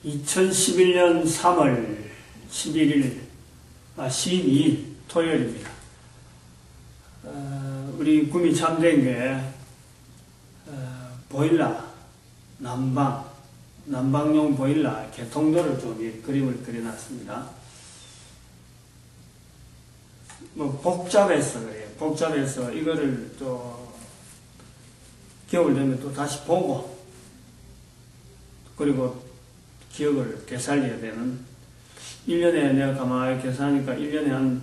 2011년 3월 12일 토요일입니다. 우리 구미 참된 게 보일러, 난방용 보일러 개통도를 좀 그림을 그려놨습니다. 뭐 복잡해서 그래요. 복잡해서 이거를 또 겨울 되면 또 다시 보고, 그리고 기억을 되살려야 되는, 1년에 내가 가만히 계산하니까 1년에 한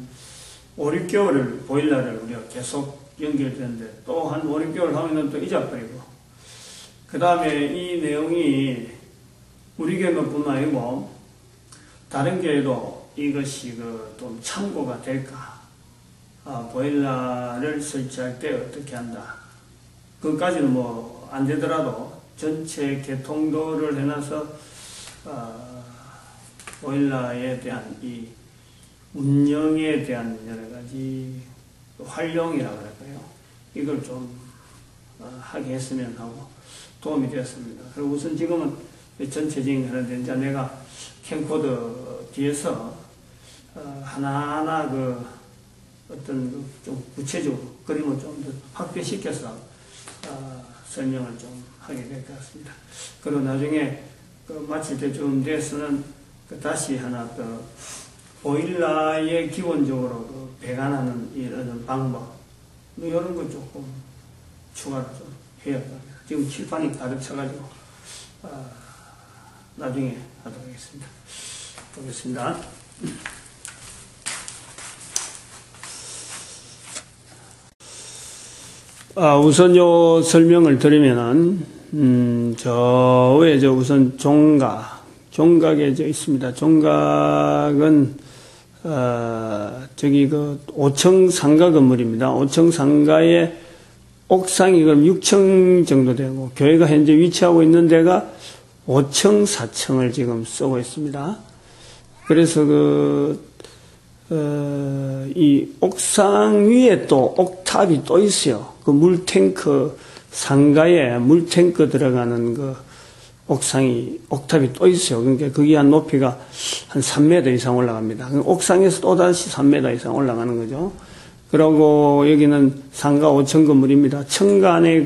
5, 6개월을 보일러를 우리가 계속 연결되는데, 또 한 5, 6개월 하면은 또 잊어버리고, 그 다음에 이 내용이 우리 교회뿐만 아니고 다른 교회도 이것이 좀 참고가 될까? 보일러를 설치할 때 어떻게 한다? 그것까지는 뭐 안 되더라도 전체 개통도를 해놔서 보일러에 대한 이 운영에 대한 여러 가지 활용이라 그럴까요? 이걸 좀 하게 했으면 하고 도움이 되었습니다. 그리고 우선 지금은 전체적인 하는데, 이제 내가 캠코더 뒤에서 하나하나 어떤 좀 구체적으로 그림을 좀 더 확대시켜서 설명을 좀 하게 될 것 같습니다. 그리고 나중에 마칠 때쯤 돼서는 다시 하나 더 보일러에 기본적으로 배관하는 이런 방법, 이런 거 조금 추가로 좀 해야 합니다. 지금 칠판이 가득 차가지고 나중에 하도록 하겠습니다. 보겠습니다. 우선 요 설명을 드리면은, 저 위에 우선 종각에 있습니다. 종각은, 저기 5층 상가 건물입니다. 5층 상가에 옥상이 그럼 6층 정도 되고, 교회가 현재 위치하고 있는 데가 5층, 4층을 지금 쓰고 있습니다. 그래서 이 옥상 위에 또 옥탑이 또 있어요. 물탱크, 상가에 물탱크 들어가는 옥탑이 또 있어요. 그러니까 거기 한 높이가 한 3m 이상 올라갑니다. 옥상에서 또다시 3m 이상 올라가는 거죠. 그리고 여기는 상가 5층 건물입니다. 층간의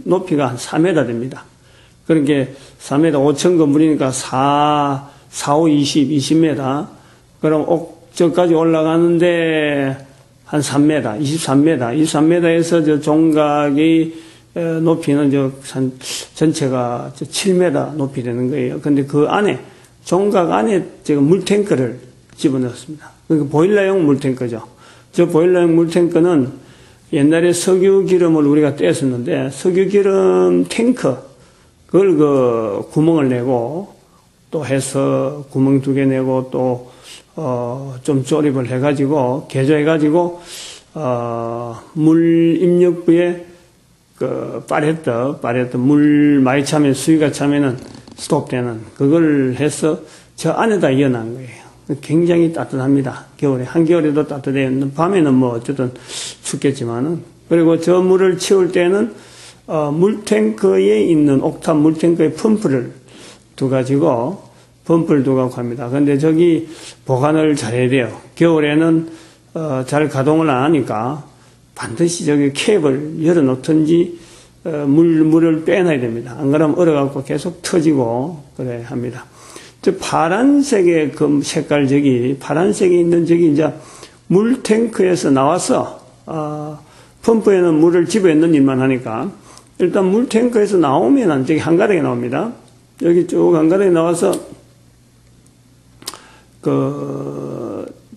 높이가 한 4m 됩니다. 그러니까 4m, 5층 건물이니까 4, 5, 20m. 그럼 저까지 올라가는데 한 3m, 23m에서 저 종각의 높이는 전체가 7m 높이 되는 거예요. 근데 그 안에, 종각 안에 지금 물탱크를 집어넣었습니다. 그러니까 보일러용 물탱크죠. 저 보일러용 물탱크는 옛날에 석유 기름을 우리가 뗐었는데, 석유 기름 탱크, 그걸 구멍을 내고, 또 해서 구멍 2개 내고, 또 좀 조립을 해가지고, 개조해가지고, 물 입력부에 파레트, 물 많이 차면, 수위가 차면은 스톱되는, 그걸 해서 저 안에다 이어놓은 거예요. 굉장히 따뜻합니다. 겨울에. 한겨울에도 따뜻해요. 밤에는 뭐 어쨌든 춥겠지만은. 그리고 저 물을 채울 때는, 물탱크에 있는 옥탑 물탱크의 펌프를 두가지고, 펌프를 두고 합니다. 근데 저기 보관을 잘해야 돼요. 겨울에는 잘 가동을 안 하니까 반드시 저기 캡을 열어놓든지 물을 빼놔야 됩니다. 안 그러면 얼어갖고 계속 터지고 그래 합니다. 저 파란색의 색깔 파란색에 있는 이제 물탱크에서 나와서 펌프에는 물을 집어넣는 일만 하니까, 일단 물탱크에서 나오면 저기 한가닥에 나옵니다. 여기 쭉 한가닥에 나와서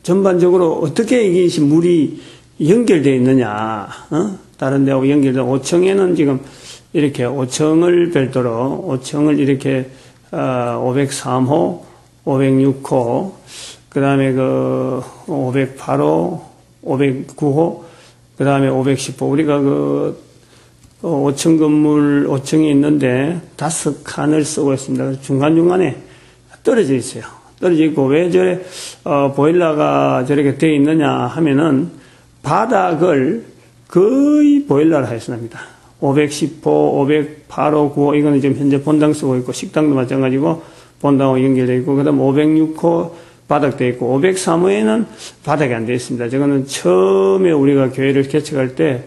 전반적으로 어떻게 이게 물이 연결되어 있느냐, 다른 데하고 연결되어, 5층에는 지금 이렇게 5층을 별도로, 5층을 이렇게, 503호, 506호, 그 다음에 508호, 509호, 그 다음에 510호, 우리가 5층 건물, 5층에 있는데 5칸을 쓰고 있습니다. 중간중간에 떨어져 있어요. 떨어져 있고, 왜 보일러가 저렇게 되어 있느냐 하면은, 바닥을 거의 보일러를 하였습니다. 510호, 508호, 9호, 이거는 지금 현재 본당 쓰고 있고, 식당도 마찬가지고, 본당하고 연결되어 있고, 그 다음 506호 바닥되어 있고, 503호에는 바닥이 안 되어 있습니다. 저거는 처음에 우리가 교회를 개척할 때,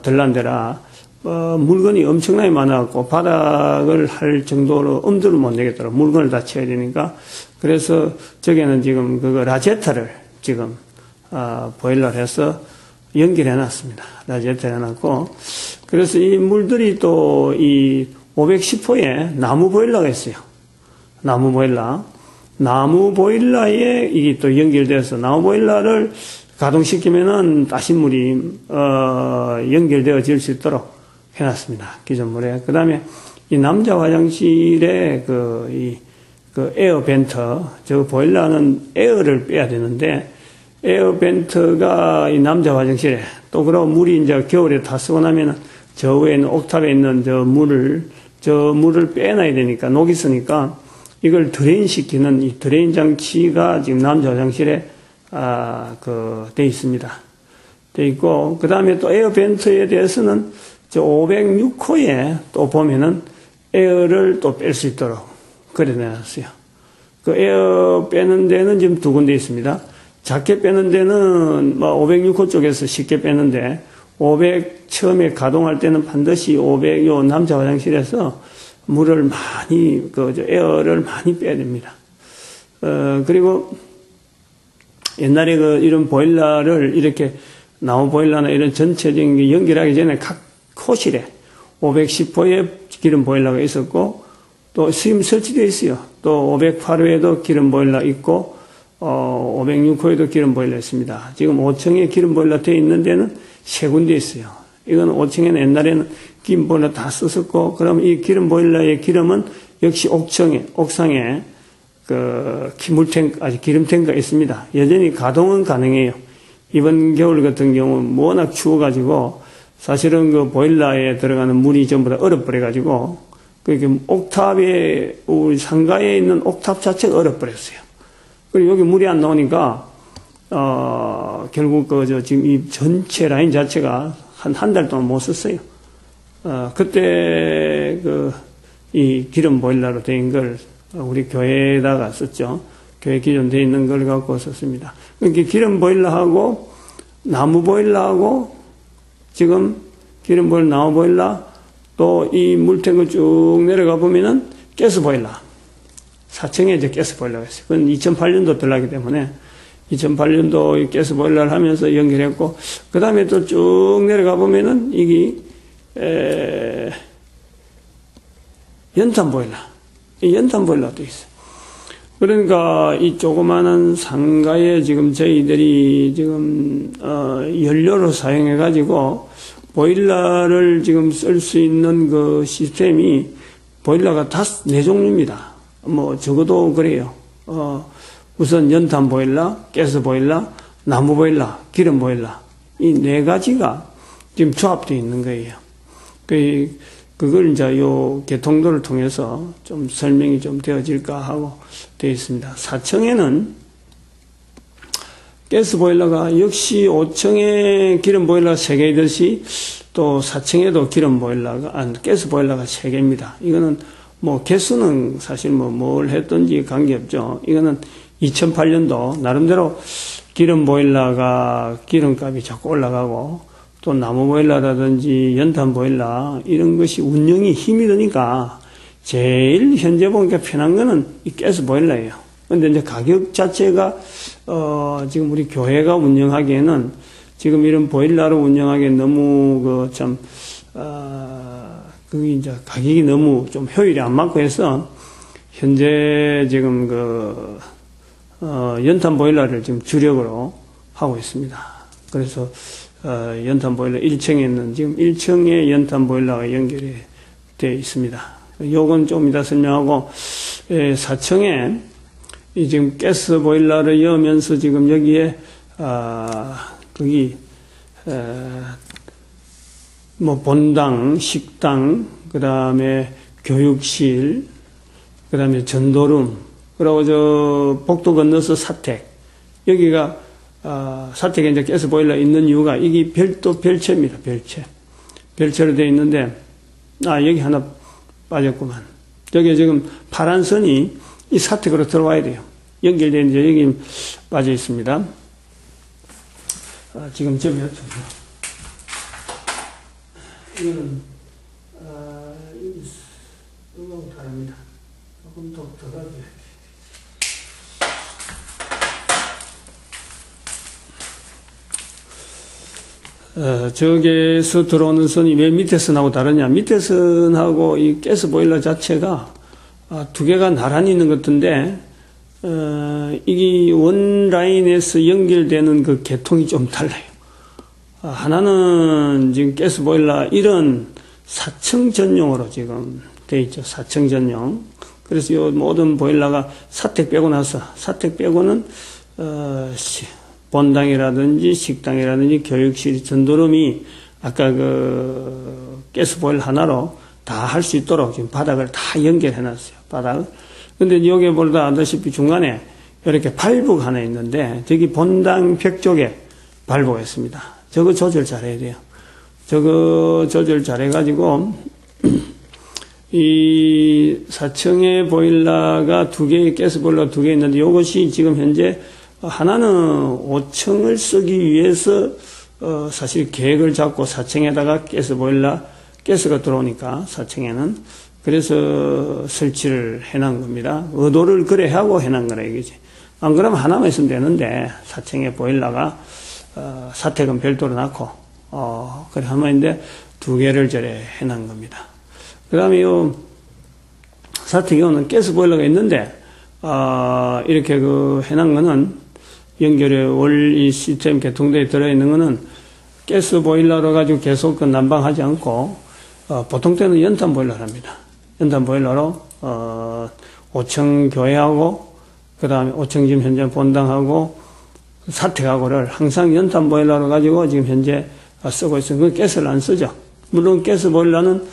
들란데라, 물건이 엄청나게 많아갖고, 바닥을 할 정도로 엄두를 못 내겠더라고. 물건을 다 채워야 되니까. 그래서, 저기는 지금 그거 라제타를 지금, 보일러를 해서 연결해 놨습니다. 라제타를 해놨고, 그래서 이 물들이 또 이 510호에 나무 보일러가 있어요. 나무 보일러. 나무 보일러에 이게 또 연결돼서 나무 보일러를 가동시키면은 따신물이, 연결되어질 수 있도록 해놨습니다. 기존 물에. 그 다음에 이 남자 화장실에 그 에어 벤터, 저 보일러는 에어를 빼야 되는데, 에어 벤트가 이 남자 화장실에 또 그러고 물이 이제 겨울에 다 쓰고 나면은 저 위에 있는 옥탑에 있는 저 물을 빼놔야 되니까 녹이 쓰니까 이걸 드레인 시키는 이 드레인 장치가 지금 남자 화장실에 돼 있습니다. 돼 있고 그 다음에 또 에어 벤트에 대해서는 저 506호에 또 보면은 에어를 또 뺄 수 있도록 그래 놨어요. 그 에어 빼는 데는 지금 두 군데 있습니다. 작게 빼는 데는 뭐 506호 쪽에서 쉽게 빼는데 500 처음에 가동할 때는 반드시 500 요 남자 화장실에서 물을 많이 에어를 많이 빼야 됩니다. 그리고 옛날에 이런 보일러를 이렇게 나무 보일러나 이런 전체적인 게 연결하기 전에 각 호실에 510호에 기름 보일러가 있었고 또 지금 설치되어 있어요. 또 508호에도 기름 보일러 있고 506호에도 기름 보일러 있습니다. 지금 5층에 기름 보일러 되어 있는 데는 세 군데 있어요. 이건 5층에는 옛날에는 기름 보일러 다 썼었고, 그럼 이 기름 보일러의 기름은 역시 옥상에 물탱크, 기름 탱크가 있습니다. 여전히 가동은 가능해요. 이번 겨울 같은 경우는 워낙 추워가지고, 사실은 그 보일러에 들어가는 물이 전부 다 얼어버려가지고, 그렇게 옥탑에, 우리 상가에 있는 옥탑 자체가 얼어버렸어요. 그리고 여기 물이 안 나오니까, 결국 지금 이 전체 라인 자체가 한 달 동안 못 썼어요. 그때 이 기름 보일러로 된 걸 우리 교회에다가 썼죠. 교회 기존 돼 있는 걸 갖고 썼습니다. 그러니까 기름 보일러하고 나무 보일러하고 지금 기름 보일러, 나무 보일러 또 이 물탱크 쭉 내려가 보면은 가스 보일러. 4층에 이제 가스 보일러가 있어요. 그건 2008년도 들어가기 때문에 2008년도 가스 보일러를 하면서 연결했고, 그 다음에 또 쭉 내려가 보면은 이게, 연탄 보일러. 이 연탄 보일러도 있어요. 그러니까 이 조그마한 상가에 지금 저희들이 지금, 연료로 사용해가지고 보일러를 지금 쓸 수 있는 그 시스템이 보일러가 네 종류입니다. 뭐 적어도 그래요. 우선 연탄 보일러, 가스 보일러, 나무 보일러, 기름 보일러 이 네 가지가 지금 조합되어 있는 거예요. 그걸 이제 요 개통도를 통해서 좀 설명이 좀 되어질까 하고 되어 있습니다. 4층에는 가스 보일러가 역시 5층에 기름 보일러가 3개 있듯이 또 4층에도 가스 보일러가 3개입니다. 이거는 뭐 개수는 사실 뭘 했든지 관계없죠. 이거는 2008년도 나름대로 기름 보일러가 기름값이 자꾸 올라가고 또 나무 보일러라든지 연탄 보일러 이런 것이 운영이 힘이 드니까 제일 현재 보니까 편한 거는 이 가스 보일러예요. 근데 이제 가격 자체가 지금 우리 교회가 운영하기에는 지금 이런 보일러로 운영하기엔 너무 그게 이제 가격이 너무 좀 효율이 안 맞고 해서 현재 지금 연탄 보일러를 지금 주력으로 하고 있습니다. 그래서 연탄 보일러 1층에 있는 지금 1층에 연탄 보일러가 연결이 되어 있습니다. 요건 좀 이따 설명하고 4층에 지금 가스 보일러를 여면서 지금 여기에 본당, 식당, 그 다음에 교육실, 그 다음에 전도룸, 그리고 복도 건너서 사택. 여기가, 사택에 이제 가스 보일러 있는 이유가 이게 별도입니다, 별채. 별채로 되어 있는데, 여기 하나 빠졌구만. 여기 지금 파란 선이 이 사택으로 들어와야 돼요. 연결되어 있는데 여기 빠져 있습니다. 지금 점이었죠. 이거는, 이거하고 다릅니다. 조금 더 가져요. 저기에서 들어오는 선이 왜 밑에 선하고 다르냐. 밑에 선하고 이 가스 보일러 자체가 두 개가 나란히 있는 것 같은데, 이게 원 라인에서 연결되는 그 계통이 좀 달라요. 하나는 지금 가스 보일러 이런 4층 전용으로 지금 되어 있죠. 4층 전용. 그래서 이 모든 보일러가 사택 빼고 나서, 사택 빼고는, 본당이라든지 식당이라든지 교육실, 전도룸이 아까 그 가스 보일러 하나로 다 할 수 있도록 지금 바닥을 다 연결해 놨어요. 바닥을. 근데 여기 보다 알다시피 중간에 이렇게 발부가 하나 있는데, 저기 본당 벽 쪽에 발부가 있습니다. 저거 조절 잘 해야 돼요. 저거 조절 잘 해가지고, 이 4층의 보일러가 두 개, 가스 보일러 두 개 있는데, 이것이 지금 현재 하나는 5층을 쓰기 위해서 사실 계획을 잡고 4층에다가 가스 보일러, 가스가 들어오니까 4층에는 그래서 설치를 해놓은 겁니다. 의도를 그래 하고 해놓은 거라 이거지. 안 그러면 하나만 있으면 되는데 4층에 보일러가 사택은 별도로 놨고 그래 하면인데 두 개를 저래 해놓은 겁니다. 그 다음에 요 사택에는 가스 보일러가 있는데 이렇게 그 해놓은 거는 연결에 원리 시스템 개통대에 들어있는 거는 가스 보일러로 가지고 계속 그 난방하지 않고 보통 때는 연탄 보일러를 합니다. 연탄 보일러로 5층 교회하고 그 다음에 5층 지금 현재 본당하고 사택하고를 항상 연탄 보일러로 가지고 지금 현재 쓰고 있어요. 그 가스를 안 쓰죠. 물론 가스 보일러는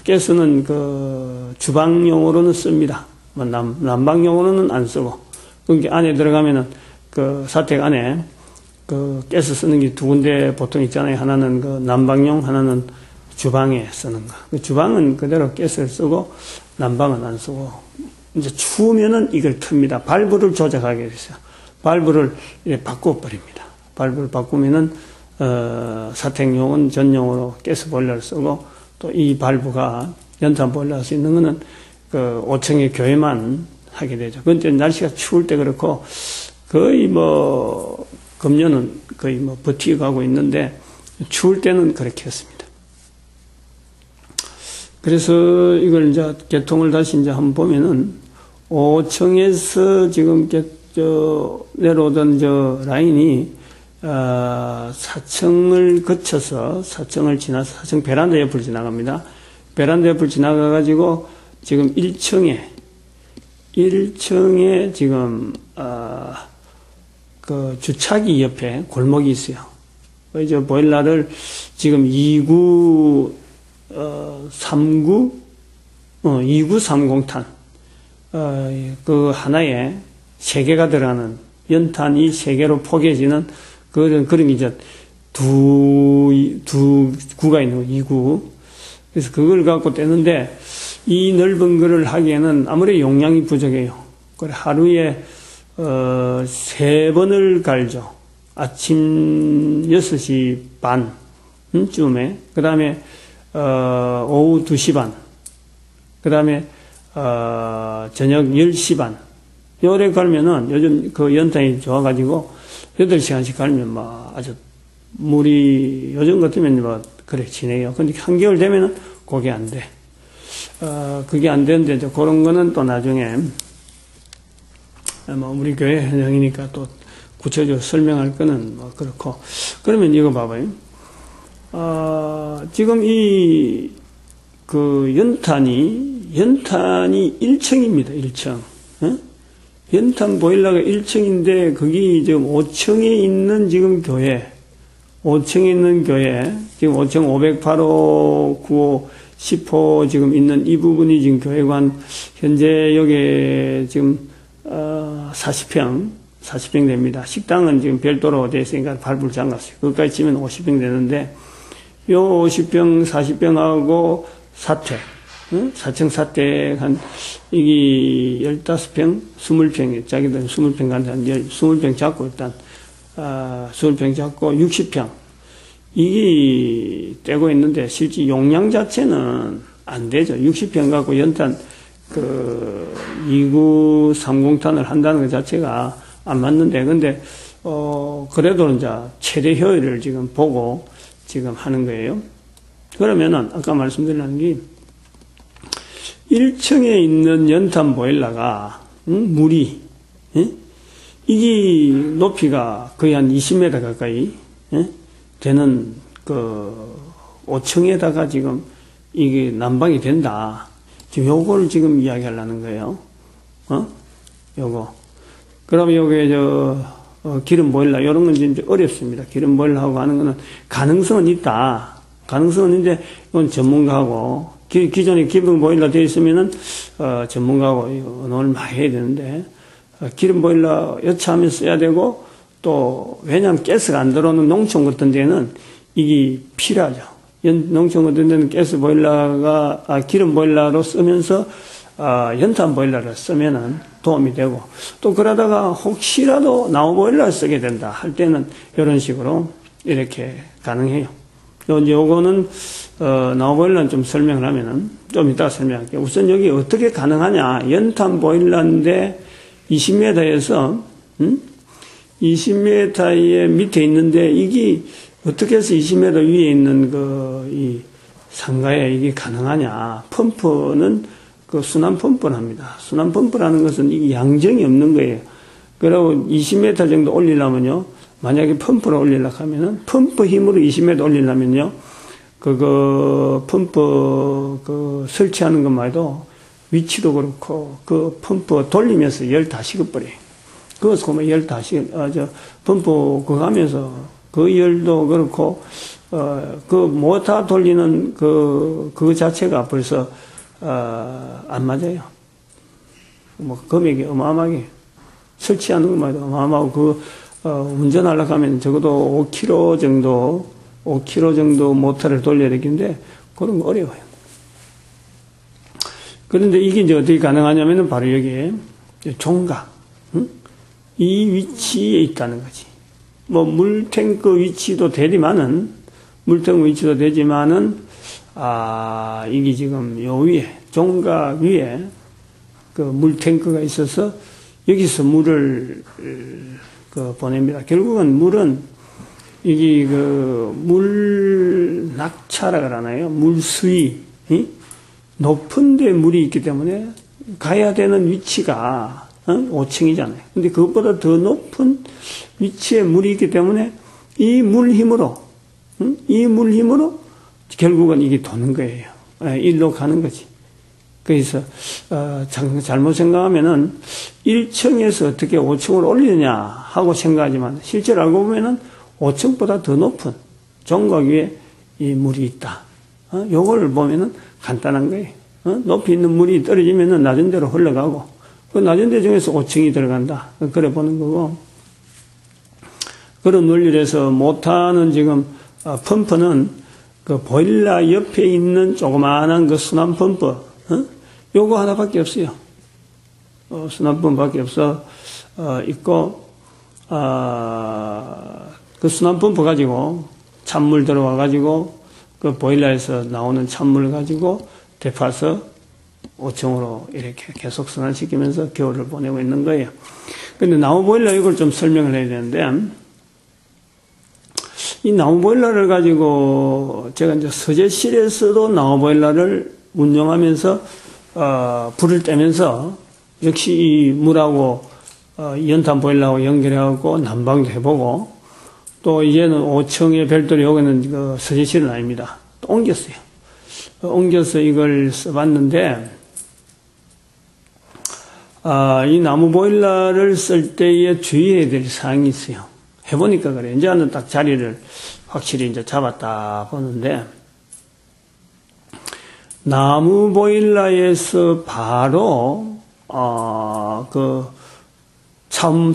가스는 그 주방용으로는 씁니다. 난방용으로는 안 쓰고. 그러니까 안에 들어가면은 그 사택 안에 그 가스 쓰는 게 두 군데 보통 있잖아요. 하나는 그 난방용, 하나는 주방에 쓰는 거. 그 주방은 그대로 가스를 쓰고 난방은 안 쓰고 이제 추우면은 이걸 틉니다. 발브를 조작하게 됐어요. 발브를 이렇게 바꿔버립니다. 발브를 바꾸면은 사택용은 전용으로 가스 보일러를 쓰고 또 이 발브가 연탄 보일러 할 수 있는 거는 그 5층의 교회만 하게 되죠. 그런데 날씨가 추울 때 그렇고 거의 뭐 금년은 거의 뭐 버티가고 있는데 추울 때는 그렇게 했습니다. 그래서 이걸 이제 개통을 다시 이제 한번 보면은 5층에서 지금 내려오던 라인이 4층을 거쳐서 4층을 지나서 4층 베란다 옆을 지나갑니다. 베란다 옆을 지나가가지고 지금 1층에 지금 그 주차기 옆에 골목이 있어요. 이제 보일러를 지금 29, 30탄, 그 하나에 3개가 들어가는 연탄이 3개로 포개지는 그런 이제 두 구가 있는 거, 2구. 그래서 그걸 갖고 떼는데 이 넓은 거를 하기에는 아무리 용량이 부족해요. 그래 하루에 3번을 갈죠. 아침 6시 반쯤에, 그 다음에 오후 2시 반, 그 다음에 저녁 10시 반. 요래 갈면은 요즘 그 연탄이 좋아가지고 8시간씩 갈면 막 아주 물이 요즘 같으면 뭐 그래 지내요. 근데 한겨울 되면은 그게 안 돼. 그게 안 되는데 이제 그런 거는 또 나중에 뭐 우리 교회 현장이니까 또 구체적으로 설명할 거는 뭐 그렇고. 그러면 이거 봐봐요. 지금 그 연탄이 1층입니다. 1층. 연탄 보일러가 1층인데 거기 지금 5층에 있는 지금 교회, 5층에 있는 교회, 지금 5층 508호, 95, 10호 지금 있는 이 부분이 지금 교회관, 현재 여기 지금 40평 됩니다. 식당은 지금 별도로 되어 있으니까 발불 잠갔어요. 그것까지 치면 50평 되는데 요 50평, 40평하고 사택, 응? 4층 사택 이게 15평, 20평, 자기들 20평 간다. 20평 잡고 일단, 20평 잡고 60평. 이게 떼고 있는데, 실제 용량 자체는 안 되죠. 60평 갖고 연탄, 2930탄을 한다는 것 자체가 안 맞는데, 근데, 그래도 이제 최대 효율을 지금 보고 지금 하는 거예요. 그러면은, 아까 말씀드린 게, 1층에 있는 연탄 보일러가, 물이, 이게 높이가 거의 한 20m 가까이, 되는, 5층에다가 지금 이게 난방이 된다. 지금 요걸 지금 이야기하려는 거예요. 요거. 그럼 요게 기름 보일러, 요런 건 이제 어렵습니다. 기름 보일러하고 하는 거는 가능성은 있다. 가능성은 있는데, 이건 전문가하고, 기존에 기름 보일러 되어 있으면은, 전문가하고 의논을 많이 해야 되는데, 기름 보일러 여차하면 써야 되고, 또, 왜냐하면 가스가 안 들어오는 농촌 같은 데는 이게 필요하죠. 농촌 같은 데는 가스 보일러가, 기름 보일러로 쓰면서, 연탄 보일러를 쓰면은 도움이 되고, 또 그러다가 혹시라도 나무 보일러를 쓰게 된다 할 때는 이런 식으로 이렇게 가능해요. 이제 요거는, 나무 보일러는 좀 설명을 하면은, 좀 이따 설명할게요. 우선 여기 어떻게 가능하냐. 연탄 보일러인데 20m에서, 20m의 밑에 있는데, 이게 어떻게 해서 20m 위에 있는 이 상가에 이게 가능하냐. 펌프는 순환 펌프를 합니다. 순환 펌프라는 것은 이게 양정이 없는 거예요. 그리고 20m 정도 올리려면요, 만약에 펌프를 올리려고 하면은, 펌프 힘으로 20m 올리려면요, 펌프, 설치하는 것만 해도 위치도 그렇고, 펌프 돌리면서 열 다 식어버려요. 그것을 보면 열 다 펌프 그거 하면서 그 열도 그렇고, 모터 돌리는 그거 자체가 벌써, 안 맞아요. 금액이 어마어마하게. 설치하는 것만 해도 어마어마하고, 운전하려고 하면 적어도 5km 정도 모터를 돌려야 되겠는데, 그런 거 어려워요. 그런데 이게 이제 어떻게 가능하냐면은 바로 여기에 종각, 이 위치에 있다는 거지. 물탱크 위치도 되지만은, 이게 지금 요 위에, 종각 위에 물탱크가 있어서 여기서 물을 보냅니다. 결국은 물은 이게 물 낙차라 그러나요? 물 수위, 높은 데 물이 있기 때문에 가야 되는 위치가 5층이잖아요. 근데 그것보다 더 높은 위치에 물이 있기 때문에 이 물 힘으로 결국은 이게 도는 거예요. 일로 가는 거지. 그래서 잘못 생각하면은 1층에서 어떻게 5층을 올리느냐 하고 생각하지만 실제로 알고 보면은 5층보다 더 높은 종각 위에 이 물이 있다. 요걸 보면은 간단한 거예요. 높이 있는 물이 떨어지면은 낮은 데로 흘러가고 그 낮은 데 중에서 5층이 들어간다. 그래 보는 거고, 그런 논리에서 모터는 지금 펌프는 보일러 옆에 있는 조그마한 순환 펌프, 요거 하나밖에 없어요. 순환 펌프밖에 있고, 그 순환 펌프 가지고 찬물 들어와 가지고 그 보일러에서 나오는 찬물을 가지고 데파서 5층으로 이렇게 계속 순환시키면서 겨울을 보내고 있는 거예요. 근데 나무 보일러 이걸 좀 설명을 해야 되는데, 이 나무 보일러를 가지고 제가 이제 서재실에서도 나무 보일러를 운영하면서 불을 떼면서 역시 이 물하고 연탄 보일러하고 연결해갖고 난방도 해보고, 또 이제는 5층에 별도로 여기는 서재실은 아닙니다. 또 옮겼어요. 옮겨서 이걸 써봤는데, 이 나무 보일러를 쓸 때에 주의해야 될 사항이 있어요. 해보니까 그래. 이제는 딱 자리를 확실히 이제 잡았다 보는데, 나무 보일러에서 바로,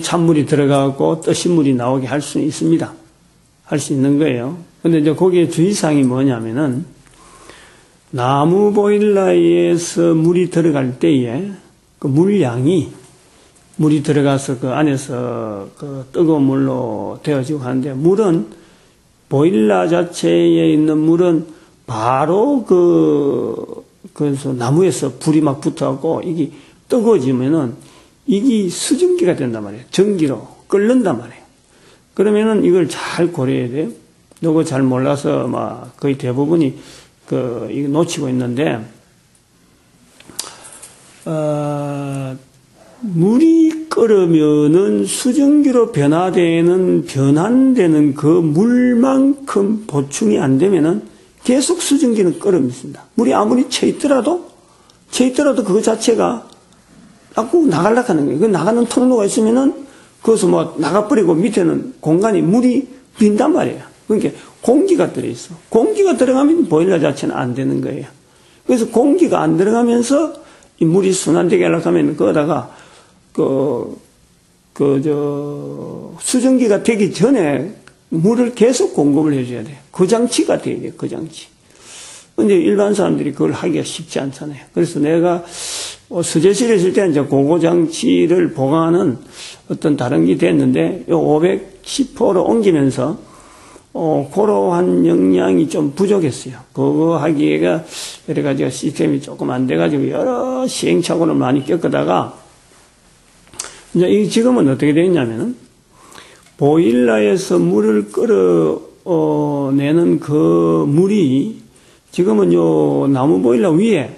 찬물이 들어가고 뜨신 물이 나오게 할 수 있습니다. 할 수 있는 거예요. 근데 이제 거기에 주의사항이 뭐냐면은, 나무 보일러에서 물이 들어갈 때에 그 물량이 물이 들어가서 그 안에서 그 뜨거운 물로 데워지고 하는데, 물은 보일러 자체에 있는 물은 바로 그래서 나무에서 불이 막 붙어갖고 이게 뜨거워지면은 이게 수증기가 된단 말이에요. 전기로 끓는단 말이에요. 그러면은 이걸 잘 고려해야 돼요. 이거 잘 몰라서 막 거의 대부분이 이거 놓치고 있는데, 물이 끓으면은 수증기로 변환되는 그 물만큼 보충이 안 되면은 계속 수증기는 끓습니다. 물이 아무리 채 있더라도 그거 자체가 자꾸 나가려고 하는 거예요. 그 나가는 통로가 있으면은 거기서 뭐 나가버리고 밑에는 공간이 물이 빈단 말이에요. 그러니까 공기가 들어있어. 공기가 들어가면 보일러 자체는 안 되는 거예요. 그래서 공기가 안 들어가면서 이 물이 순환되게 하려고 하면 거기다가 수증기가 되기 전에 물을 계속 공급을 해줘야 돼요. 그 장치가 돼야 돼요. 그 장치. 근데 일반 사람들이 그걸 하기가 쉽지 않잖아요. 그래서 내가 수제실에 있을 때 이제 고거 장치를 보강하는 어떤 다른 게 됐는데, 요 510호로 옮기면서 그러한 역량이 좀 부족했어요. 그거 하기가 여러 가지가 시스템이 조금 안 돼가지고 여러 시행착오를 많이 겪다가, 이제 지금은 어떻게 되어 있냐면은, 보일러에서 물을 끌어내는 그 물이 지금은 요 나무 보일러 위에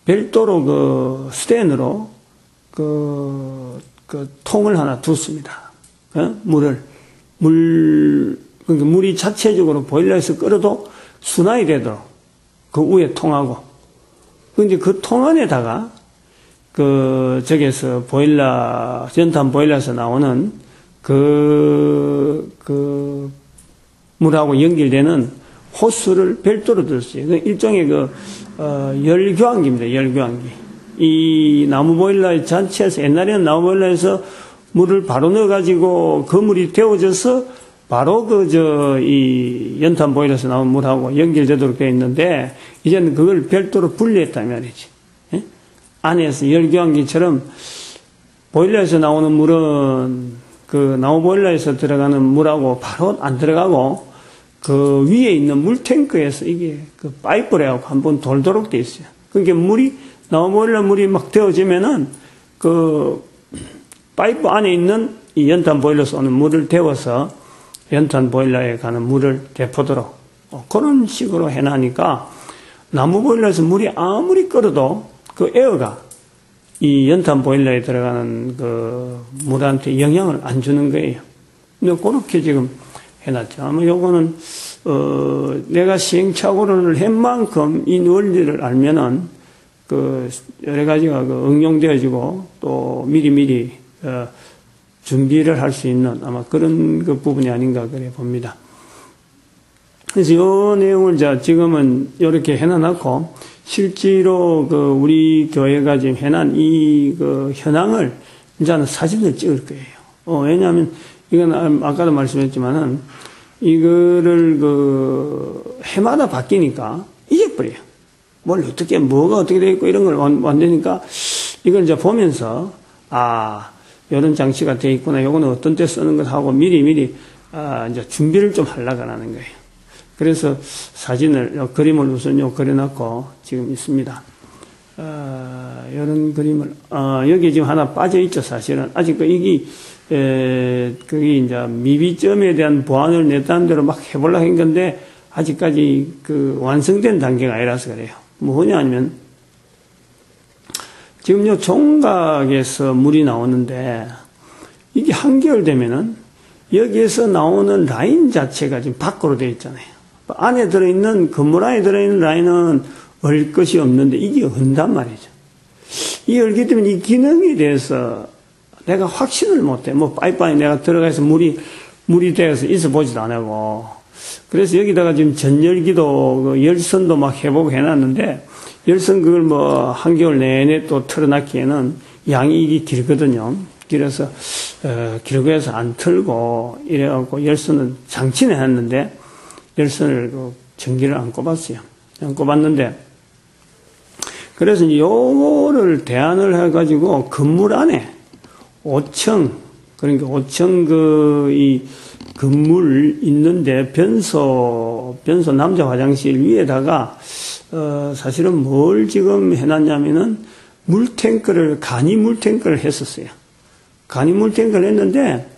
별도로 스텐으로 통을 하나 뒀습니다. 그러니까 물이 자체적으로 보일러에서 끌어도 순환이 되도록 그 위에 통하고, 근데 그 통 안에다가 저기에서 연탄 보일러에서 나오는 물하고 연결되는 호스를 별도로 들었어요. 일종의 열교환기입니다. 열교환기. 이 나무 보일러 전체에서, 옛날에는 나무 보일러에서 물을 바로 넣어가지고 그 물이 데워져서 바로 이 연탄 보일러에서 나온 물하고 연결되도록 되어 있는데, 이제는 그걸 별도로 분리했단 말이지. 예? 안에서 열교환기처럼 보일러에서 나오는 물은 나무 보일러에서 들어가는 물하고 바로 안 들어가고, 그 위에 있는 물탱크에서 이게 파이프로 해갖고 한번 돌도록 돼 있어요. 그러니까 나무 보일러 물이 막 데워지면은 파이프 안에 있는 이 연탄 보일러에서 오는 물을 데워서 연탄 보일러에 가는 물을 되포도록 그런 식으로 해놔니까 나무 보일러에서 물이 아무리 끓어도 그 에어가 이 연탄 보일러에 들어가는 물한테 영향을 안 주는 거예요. 근데 그렇게 지금 해놨죠. 아마 요거는, 내가 시행착오를 한 만큼 이 원리를 알면은, 여러 가지가 응용되어지고, 또 미리미리, 준비를 할 수 있는 아마 그런 부분이 아닌가 그래 봅니다. 그래서 요 내용을 지금은 이렇게 해놔놓고, 실제로 우리 교회가 지금 해난 이 현황을 이제는 사진을 찍을 거예요. 왜냐하면, 이건 아까도 말씀했지만은 이거를 해마다 바뀌니까 잊어버려요. 뭐가 어떻게 되어 있고 이런 걸 만드니까 이걸 이제 보면서 이런 장치가 되어 있구나. 요거는 어떤 때 쓰는 것 하고 미리 이제 준비를 좀 하려고 하는 거예요. 그래서 그림을 우선 그려놓고 지금 있습니다. 이런 그림을 여기 지금 하나 빠져 있죠. 사실은 아직 그게 이제 미비점에 대한 보완을 내 딴대로 막 해보려고 한 건데, 아직까지 완성된 단계가 아니라서 그래요. 뭐냐 하면, 지금 요 종각에서 물이 나오는데, 이게 한겨울 되면은, 여기에서 나오는 라인 자체가 지금 밖으로 되어 있잖아요. 안에 들어있는, 건물 안에 들어있는 라인은 얼 것이 없는데, 이게 은단 말이죠. 이 얼기 때문에 이 기능에 대해서 내가 확신을 못해. 파이프 안에 내가 들어가서 물이 되어서 있어 보지도 안 하고. 그래서 여기다가 지금 전열기도, 열선도 막 해보고 해놨는데, 열선 그걸 한겨울 내내 또 틀어놨기에는 양이 길거든요. 길어서, 길고 해서 안 틀고, 이래갖고 열선은 장치는 했는데, 열선을 전기를 안 꼽았어요. 안 꼽았는데, 그래서 요거를 대안을 해가지고 건물 안에 5층, 그러니까 5층 이 건물 있는데 변소 남자 화장실 위에다가, 사실은 뭘 지금 해놨냐면은 간이 물탱크를 했었어요. 간이 물탱크를 했는데,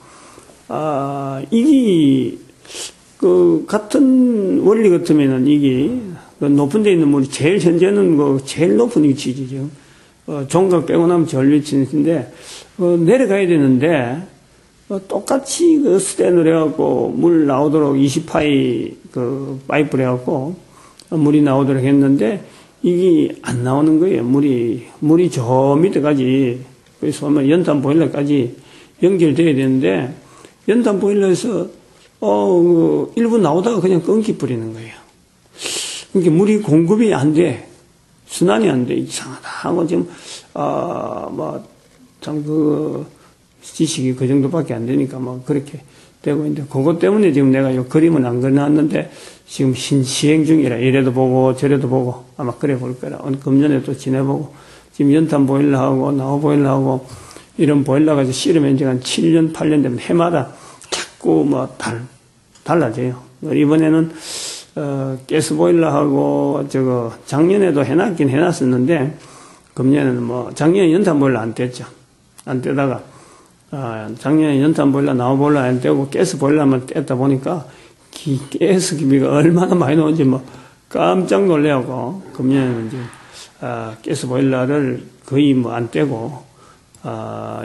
이게, 같은 원리 같으면은 이게, 높은 데 있는 물이 현재는 제일 높은 위치죠. 종각 빼고 나면 제일 위치인데, 내려가야 되는데, 똑같이 스탠을 해갖고 물 나오도록 20파이 파이프를 해갖고 물이 나오도록 했는데, 이게 안 나오는 거예요. 물이 저 밑에까지, 그래서 아마 연탄 보일러까지 연결돼야 되는데, 연탄 보일러에서, 일부 나오다가 그냥 끊기 뿌리는 거예요. 그러니까 물이 공급이 안 돼. 순환이 안 돼. 이상하다 하고 지금, 지식이 그 정도밖에 안 되니까 그렇게 되고 있는데, 그것 때문에 지금 내가 이 그림은 안 그려놨는데, 지금 시행 중이라 이래도 보고 저래도 보고 아마 그래 볼 거라. 금년에 또 지내보고, 지금 연탄 보일러하고 나무 보일러하고 이런 보일러가 씨름한 지가 한 7년, 8년 되면 해마다 자꾸 달라져요. 이번에는, 가스 보일러하고 작년에도 해놨긴 해놨었는데, 금년에는 작년에 연탄 보일러 안 뗐죠. 안 떼다가, 작년에 연탄 보일러, 나무 보일러 안 떼고 가스 보일러만 뗐다 보니까, 가스 기비가 얼마나 많이 나오는지 깜짝 놀래고, 금년에는 이제, 가스 보일러를 거의 안 떼고,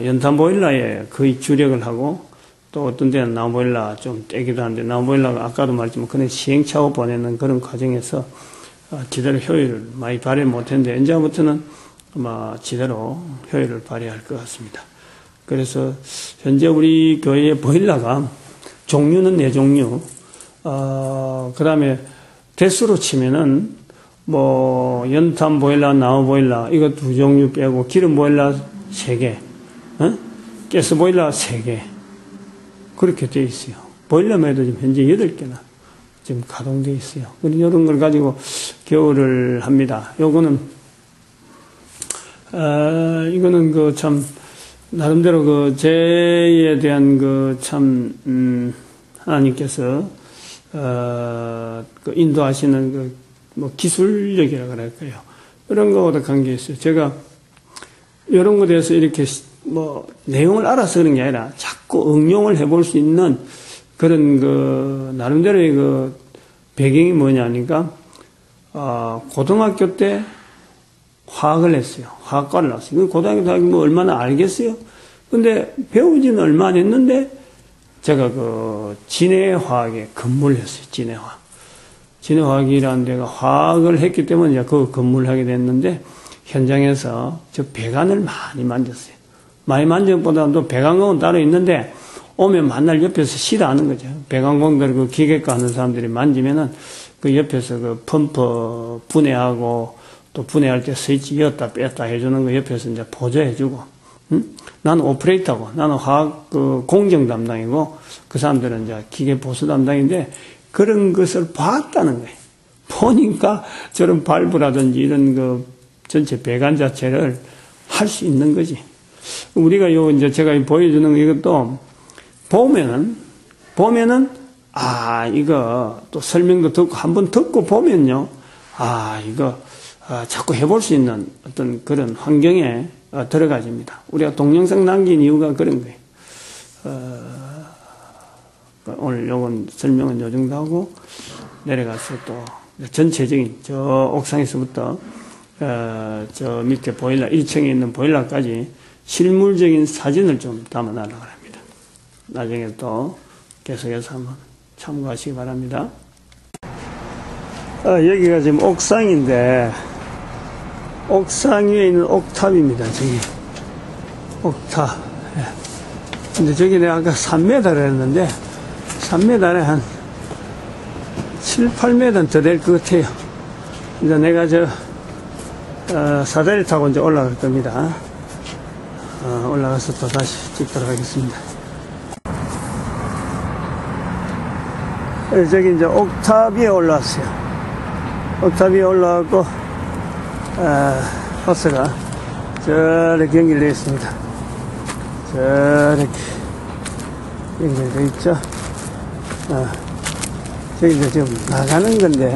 연탄 보일러에 거의 주력을 하고, 또 어떤 데는 나무 보일러 좀 떼기도 하는데, 나무 보일러가 아까도 말했지만, 그냥 시행착오 보내는 그런 과정에서, 제대로 효율을 많이 발휘 못했는데, 이제부터는 아마 제대로 효율을 발휘할 것 같습니다. 그래서, 현재 우리 교회의 보일러가, 종류는 4종류, 그 다음에, 대수로 치면은, 연탄 보일러, 나무 보일러, 이거 2종류 빼고, 기름 보일러 3개, 가스 보일러 3개, 그렇게 되어 있어요. 보일러매도 지금 현재 8개나 지금 가동되어 있어요. 이런 걸 가지고 겨울을 합니다. 요거는, 이거는 나름대로 죄에 대한 하나님께서, 인도하시는 기술력이라 그럴까요. 이런 거보다 관계 있어요. 제가 이런 거에 대해서 이렇게 내용을 알아서 그런 게 아니라 자꾸 응용을 해볼 수 있는 그런 나름대로의 배경이 뭐냐니까, 고등학교 때 화학을 했어요. 화학과를 나왔어요. 고등학교 다니면 얼마나 알겠어요? 근데 배우지는 얼마 안 했는데, 제가 진해화학에 근무를 했어요. 진해화학. 진해화학이라는 데가 화학을 했기 때문에 이제 근무를 하게 됐는데, 현장에서 저 배관을 많이 만졌어요. 많이 만진 것보다도 배관공은 따로 있는데, 오면 만날 옆에서 싫어하는 거죠. 배관공들 기계과 하는 사람들이 만지면은 옆에서 펌프 분해하고, 또 분해할 때 스위치 열었다 뺐다 해주는 거 옆에서 이제 보조해주고, 나는 오퍼레이터고, 나는 화학 공정 담당이고, 그 사람들은 이제 기계 보수 담당인데, 그런 것을 봤다는 거예요. 보니까 저런 발브라든지 이런 전체 배관 자체를 할 수 있는 거지. 우리가 이제 제가 보여주는 이것도 보면은, 이거 또 설명도 듣고, 한번 듣고 보면요. 이거, 자꾸 해볼 수 있는 어떤 그런 환경에 들어가집니다. 우리가 동영상 남긴 이유가 그런 거예요. 오늘 요건 설명은 요 정도 하고, 내려가서 또 전체적인 저 옥상에서부터 저 밑에 보일러 1층에 있는 보일러까지 실물적인 사진을 좀 담아달라고 합니다. 나중에 또 계속해서 한번 참고하시기 바랍니다. 여기가 지금 옥상인데, 옥상 위에 있는 옥탑입니다. 저기 옥탑. 근데 저기 내가 아까 3m를 했는데 3m에 한 7, 8m는 더 될 것 같아요. 이제 내가 사다리 타고 이제 올라갈 겁니다. 올라가서 또 다시 찍도록 하겠습니다. 저기 이제 옥탑 위에 올라왔어요. 옥탑 위에 올라왔고, 호스가 저렇게 연결되어 있습니다. 저렇게 연결되어 있죠. 저기 이제 지금 나가는 건데,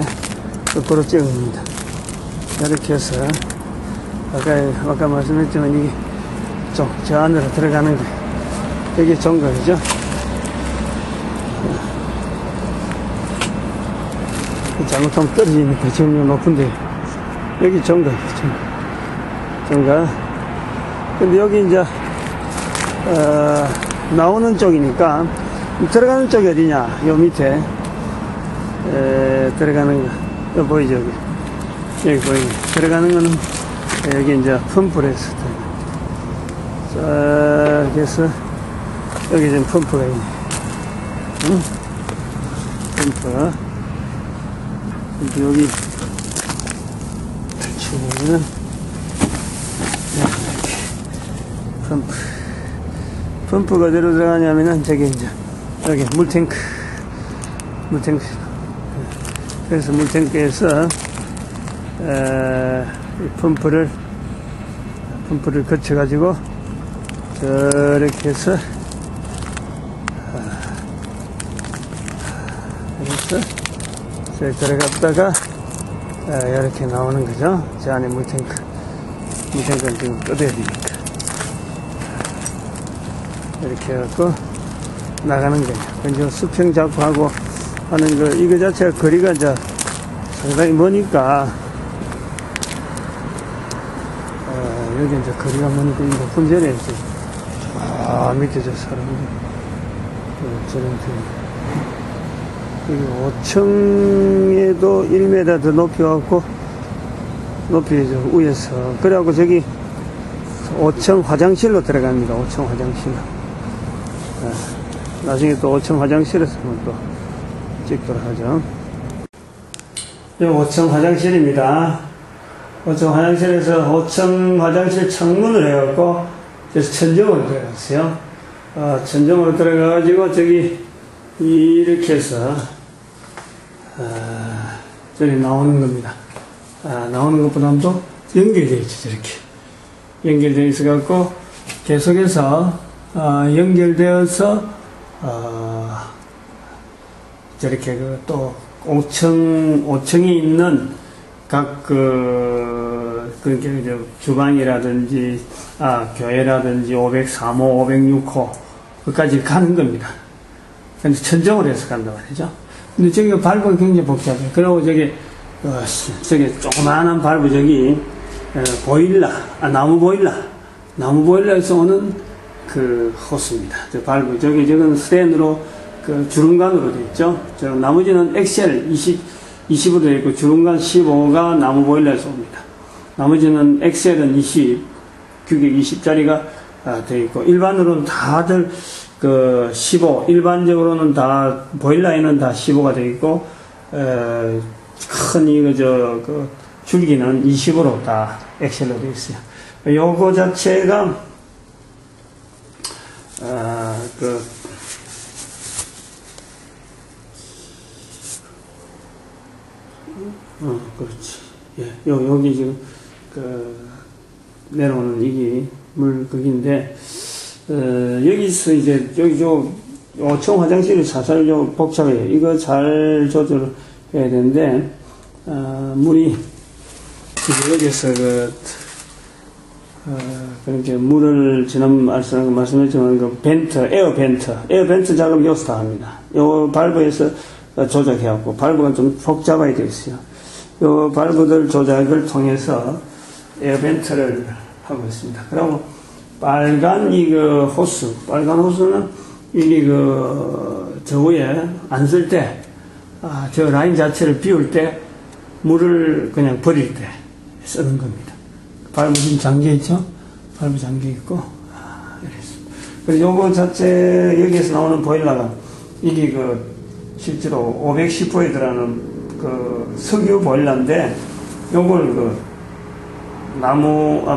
거꾸로 찍은 겁니다. 이렇게 해서, 아까 말씀했지만 이게 저 안으로 들어가는 거, 여기 정거이죠. 잘못하면 떨어지니까 지금 높은데, 여기 정거예요, 정거. 근데 여기 이제, 나오는 쪽이니까, 들어가는 쪽이 어디냐, 요 밑에, 들어가는 거, 여기 보이죠, 여기 보이죠. 들어가는 거는, 여기 이제 펌프를 해서, 그래서, 여기 지금 펌프가 있네. 응? 펌프. 여기, 보면은, 이렇게, 펌프가 어디로 들어가냐면은, 저기 이제, 여기 물탱크. 그래서 물탱크에서, 이 펌프를 거쳐가지고, 저렇게 해서, 그래서, 저기 들어갔다가, 이렇게 나오는 거죠. 저 안에 물탱크는 지금 뜯어야 되니까. 이렇게 해갖고, 나가는 거예요. 이제 수평 잡고 하고 하는 거, 이거 자체가 거리가 이제 상당히 머니까, 여기 이제 거리가 머니까, 이 높은 절에 이제, 밑에 저 사람들, 저런 여기 5층에도 1m 더 높여갖고, 높이 저 위에서, 그래갖고 저기 5층 화장실로 들어갑니다. 5층 화장실로. 나중에 또 5층 화장실에서 또 찍도록 하죠. 여기 5층 화장실입니다. 5층 화장실에서 5층 화장실 창문을 해갖고, 그래서 천정으로 들어갔어요. 천정으로 들어가가지고, 저기, 이렇게 해서, 저기 나오는 겁니다. 나오는 것보다도 연결되어 있죠, 저렇게. 연결되어 있어갖고, 계속해서, 연결되어서, 저렇게 또 5층이 있는 각 주방이라든지, 교회라든지 503호, 506호, 그까지 가는 겁니다. 근데 천정을 해서 간단 말이죠. 근데 저기 발브가 굉장히 복잡해요. 그리고 저기 조그마한 발브 보일러, 나무 보일러에서 오는 그 호스입니다. 저 발브, 저건 스텐으로, 주름관으로 되어 있죠. 나머지는 엑셀 20으로 되어 있고, 주름관 15가 나무 보일러에서 옵니다. 나머지는 엑셀은 규격 20짜리가 되어 있고, 일반으로는 다들 15, 일반적으로는 다, 보일러에는 다 15가 되어 있고, 큰 줄기는 20으로 다 엑셀로 되어 있어요. 요거 자체가, 그렇지. 예, 여기 지금, 내려오는 이게 거기인데, 여기서 이제, 여기 5층 화장실이 사실 좀 복잡해요. 이거 잘 조절해야 되는데, 물이, 여기서 그렇게 물을 지난 말씀했지만, 에어 벤트 작업 여기서 다 합니다. 요 발브에서 조작해갖고, 발브가 좀 복잡하게 되어 있어요. 요 발브들 조작을 통해서 에어 벤트를 하고 있습니다. 그리고 빨간 호스는 이게 저 위에 안 쓸 때, 저 라인 자체를 비울 때, 물을 그냥 버릴 때 쓰는 겁니다. 발브 지금 잠겨있죠? 발브 잠겨있고, 이랬습니다. 그래서 요거 자체, 여기에서 나오는 보일러가, 이게 실제로 510호에 들어가는 석유 보일러인데, 요걸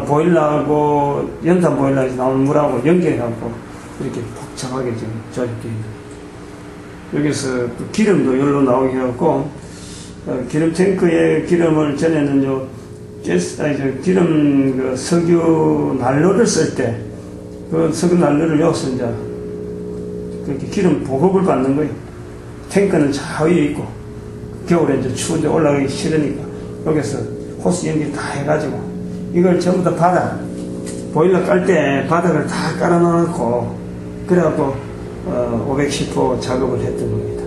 보일러하고, 연탄 보일러에서 나오는 물하고 연결해갖고, 이렇게 복잡하게 지금 조립되어 있는 거예요. 여기서 또 기름도 열로 나오게 해갖고, 기름 탱크에 기름을 전에는 기름 석유 난로를 쓸 때, 그 석유 난로를 여기서 이제 그렇게 기름 보급을 받는 거예요. 탱크는 저 위에 있고, 겨울에 이제 추운데 올라가기 싫으니까, 여기서 호스 연기 다 해가지고, 이걸 전부 다 바닥, 보일러 깔 때 바닥을 다 깔아놓고, 그래갖고, 510호 작업을 했던 겁니다.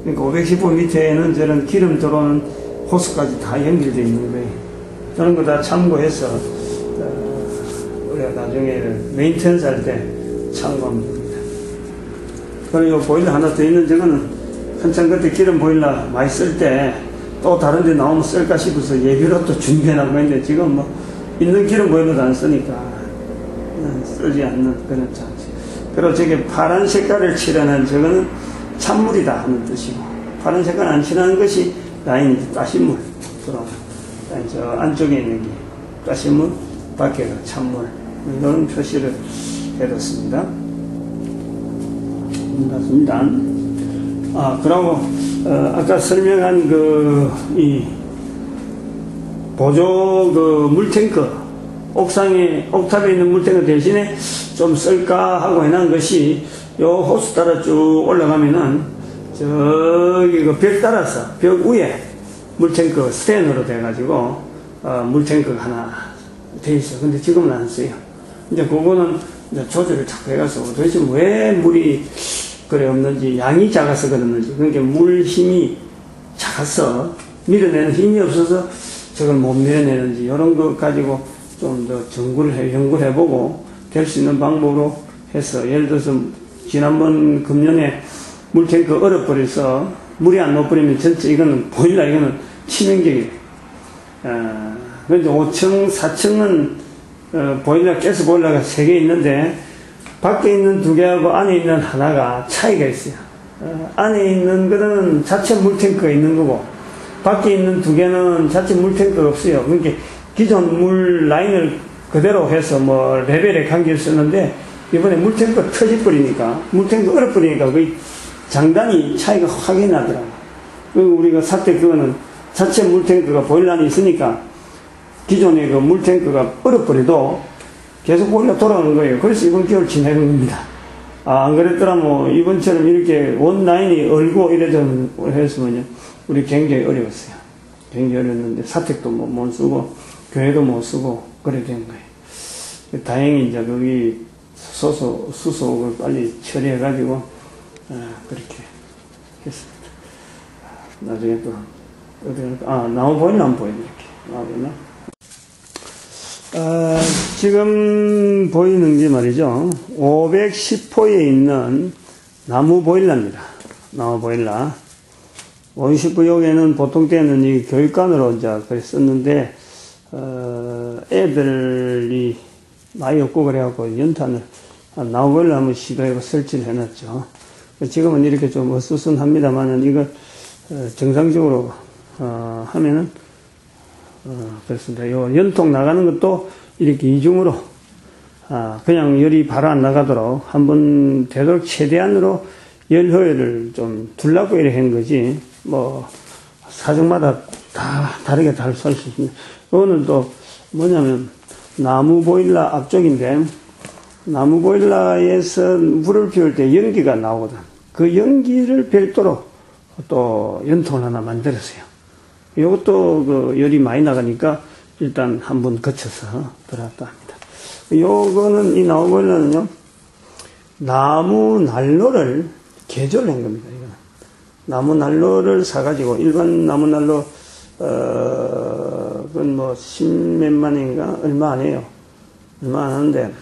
그러니까 510호 밑에는 저런 기름 들어오는 호스까지 다 연결되어 있는 거예요. 저런 거 다 참고해서, 우리가 나중에 메인텐스 할 때 참고하면 됩니다. 그리고 보일러 하나 더 있는 저거는 한참 그때 기름 보일러 많이 쓸 때 또 다른 데 나오면 쓸까 싶어서 예비로 또 준비해놓고 했는데 지금 뭐 있는 기름 보일러도 안 쓰니까 쓰지 않는 그런 장치. 그리고 저게 파란 색깔을 칠하는 저거는 찬물이다 하는 뜻이고, 파란 색깔 안 칠하는 것이 라인이 따신물 들어오는, 저 안쪽에 있는 게 따신물, 밖에가 찬물, 이런 표시를 해뒀습니다. 맞습니다. 그러고 아까 설명한 이 보조 물탱크, 옥상에 옥탑에 있는 물탱크 대신에 좀 쓸까 하고 해놓은 것이 요 호스 따라 쭉 올라가면은 저기 그 벽 따라서 벽 위에 물탱크 스탠으로 돼가지고 물탱크가 하나 돼 있어요. 근데 지금은 안 써요. 이제 그거는 이제 조절을 자꾸 해가지고 도대체 왜 물이 그래 없는지, 양이 작아서 그러는지, 그러니까 물 힘이 작아서 밀어내는 힘이 없어서 저걸 못 밀어내는지, 이런 거 가지고 좀 더 연구를 해보고 될 수 있는 방법으로 해서, 예를 들어서 지난번 금년에 물탱크 얼어버려서 물이 안 넣어버리면 전체 이거는 보일러, 이거는 치명적이에요. 그런데 5층, 4층은 보일러, 가스 보일러가 3개 있는데 밖에 있는 2개하고 안에 있는 하나가 차이가 있어요. 안에 있는 거는 자체 물탱크가 있는 거고, 밖에 있는 2개는 자체 물탱크가 없어요. 그러니까 기존 물 라인을 그대로 해서 뭐 레벨에 관계를 쓰는데, 이번에 물탱크가 터져버리니까, 물탱크 얼어버리니까 거의 장단이 차이가 확연히 나더라고요. 그리고 우리가 살 때 그거는 자체 물탱크가 보일러 안에 있으니까 기존의 그 물탱크가 얼어버려도 계속 보일러 돌아오는 거예요. 그래서 이번 겨울 지내는 겁니다. 안 그랬더라면 이번처럼 이렇게 원 라인이 얼고 이래서 했으면요, 우리 굉장히 어려웠어요. 굉장히 어려웠는데 사택도 못 쓰고 교회도 못 쓰고 그래 된 거예요. 다행히 이제 거기 수소를 빨리 처리해가지고 그렇게 했습니다. 나중에 또 나무 보이나 안 보이나 이렇게 나오나? 지금 보이는 게 말이죠, 510호에 있는 나무 보일러입니다. 나무 보일러. 510호 여기에는 보통 때는 이 교육관으로 이제 썼는데, 애들이 많이 없고 그래갖고 연탄을 나무 보일러 한번 시도해서 설치를 해놨죠. 지금은 이렇게 좀 어수선합니다만은 이거 정상적으로 하면은 그렇습니다. 요 연통 나가는 것도 이렇게 이중으로 그냥 열이 바로 안 나가도록 한번 되도록 최대한으로 열 효율을 좀 두려고 이렇게 한 거지, 뭐 사정마다 다 다르게 잘 수 있습니다. 이거는 또 뭐냐면 나무 보일러 앞쪽인데, 나무 보일러에서 물을 피울 때 연기가 나오거든. 그 연기를 별도로 또 연통을 하나 만들었어요. 이것도 그 열이 많이 나가니까 일단 한번 거쳐서 들어갔다 합니다. 요거는, 이 나무 보일러는요, 나무 난로를 개조한 겁니다. 이거는 나무 난로를 사가지고, 일반 나무 난로 그건 뭐 10몇만 원인가 얼마 안 해요. 얼마 안 하는데,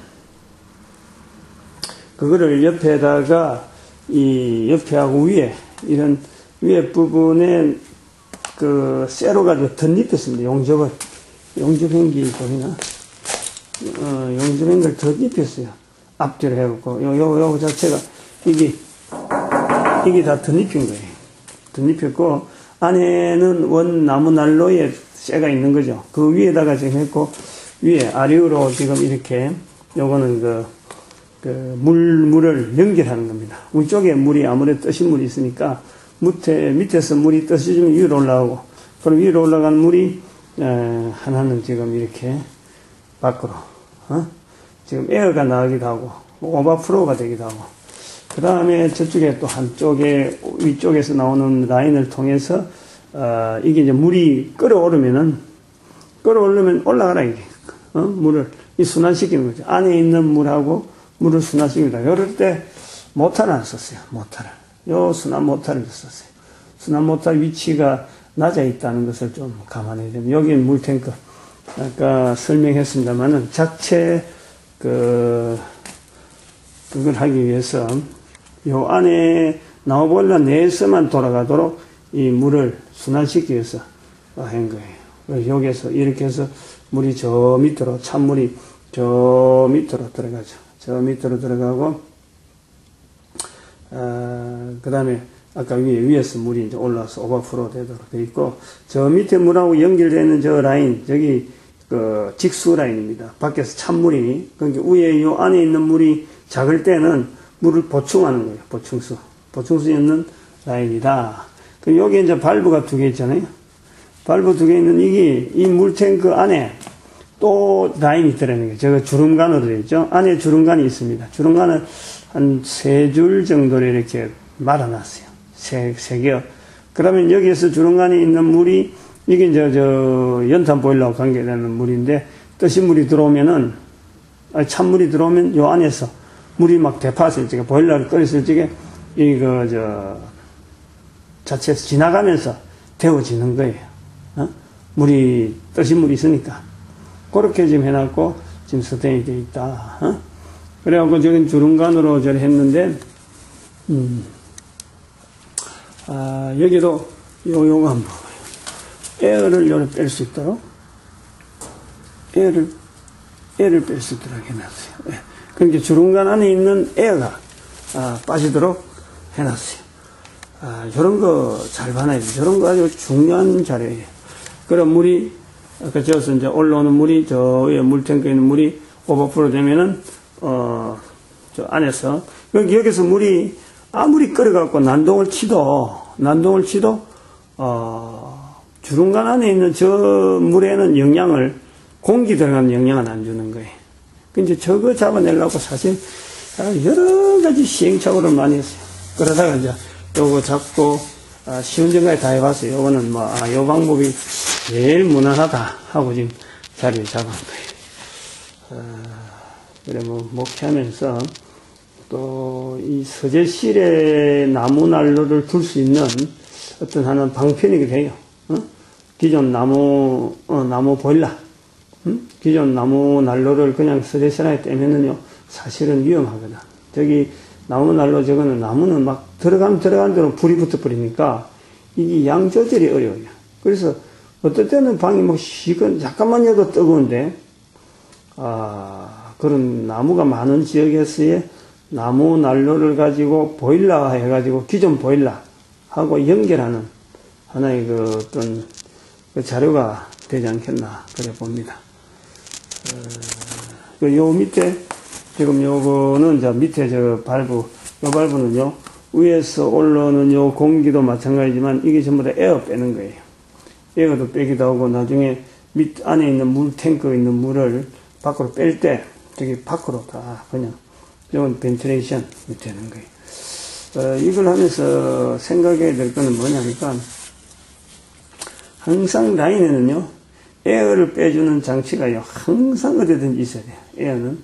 그거를 옆에다가 이 옆에하고 위에, 이런 위에 부분에 그 쇠로 가지고 덧입혔습니다. 용접행기 보이나? 용접행기를 덧입혔어요. 앞뒤로 해갖고 요 자체가 이게 다 덧입힌 거예요. 덧입혔고, 안에는 원 나무 난로에 쇠가 있는 거죠. 그 위에다가 지금 했고, 위에 아래로 지금 이렇게, 요거는 물을 연결하는 겁니다. 위쪽에 물이 아무래도 뜨신 물이 있으니까 밑에서 물이 떠시면 위로 올라오고, 그럼 위로 올라간 물이 하나는 지금 이렇게 밖으로 지금 에어가 나가기도 하고 오버플로우가 되기도 하고, 그 다음에 저쪽에 또 한쪽에 위쪽에서 나오는 라인을 통해서 이게 이제 물이 끌어오르면 올라가라 이게 물을 순환시키는 거죠. 안에 있는 물하고 물을 순환시킵니다. 이럴 때 모터를 안 썼어요. 요 순환 모터를 썼어요. 순환 모터 위치가 낮아 있다는 것을 좀 감안해야 됩니다. 여기는 물탱크. 아까 설명했습니다만은 자체 그걸 하기 위해서 요 안에 나무보일러 내에서만 돌아가도록 이 물을 순환시키기 위해서 한 거예요. 여기에서 이렇게 해서 물이 저 밑으로, 찬물이 저 밑으로 들어가죠. 저 밑으로 들어가고, 그 다음에 아까 위에서 물이 이제 올라와서 오버플로우 되도록 되어 있고, 저 밑에 물하고 연결되는 저 라인, 저기 직수 라인입니다. 밖에서 찬물이, 그러니까 위에 요 안에 있는 물이 작을 때는 물을 보충하는 거예요. 보충수 있는 라인이다. 그 여기 이제 발브가 2개 있잖아요. 발브 2개 있는 이 물탱크 안에 또 라인이 들어있는 거예요. 제가 주름관으로 되어 있죠. 안에 주름관이 있습니다. 주름관을 한 3줄 정도로 이렇게 말아놨어요. 3개. 그러면 여기에서 주름관이 있는 물이, 이게 이제 연탄 보일러와 관계되는 물인데, 뜨신 물이 들어오면은, 찬물이 들어오면 요 안에서 물이 막 대파했을 적에, 보일러를 끓였을 적에, 자체에서 지나가면서 데워지는 거예요. 뜨신 물이 있으니까. 그렇게 지금 해놨고, 지금 스테인이 되어 있다. 그래갖고 저는 주름관으로 했는데, 여기도 요거 한번 봐봐요. 에어를 요래 뺄 수 있도록, 에어를 뺄 수 있도록 해놨어요. 예. 그러니까 주름관 안에 있는 에어가, 빠지도록 해놨어요. 저런 거 잘 봐놔야 돼요. 저런 거 아주 중요한 자료예요. 그럼 물이, 아까 저어서 이제 올라오는 물이, 저 위에 물탱크에 있는 물이 오버플로 되면은, 저 안에서, 여기서 물이 아무리 끓여갖고 난동을 치도, 주름관 안에 있는 저 물에는 공기 들어가는 영향은 안 주는 거예요. 근데 저거 잡아내려고 사실 여러 가지 시행착오를 많이 했어요. 그러다가 이제 요거 잡고, 쉬운 정도에 다 해봤어요. 요거는 요 방법이 제일 무난하다 하고 지금 자리를 잡은 거예요. 그래, 목회하면서 또 이 서재실에 나무 난로를 둘 수 있는 어떤 하나는 방편이기도 해요. 기존 나무 보일러, 기존 나무 난로를 그냥 서재실에 떼면은요, 사실은 위험하거든. 저기 나무 난로 저거는 나무는 막 들어가면 대로 불이 붙어버리니까 이게 양 조절이 어려워요. 그래서 어떨 때는 방이 잠깐만여도 뜨거운데, 그런 나무가 많은 지역에서의 나무 난로를 가지고 보일러 해가지고 기존 보일러하고 연결하는 하나의 어떤 자료가 되지 않겠나, 그래 봅니다. 요 밑에, 지금 요거는 밑에 요 발브는요, 위에서 올라오는 요 공기도 마찬가지지만 이게 전부 다 에어 빼는 거예요. 에어도 빼기도 하고, 나중에 안에 있는 탱크에 있는 물을 밖으로 뺄 때, 저기 밖으로 다 그냥, 이건 벤틸레이션이 되는 거예요. 이걸 하면서 생각해야 될 거는 뭐냐니까, 항상 라인에는요, 에어를 빼주는 장치가요, 항상 어디든지 있어야 돼요.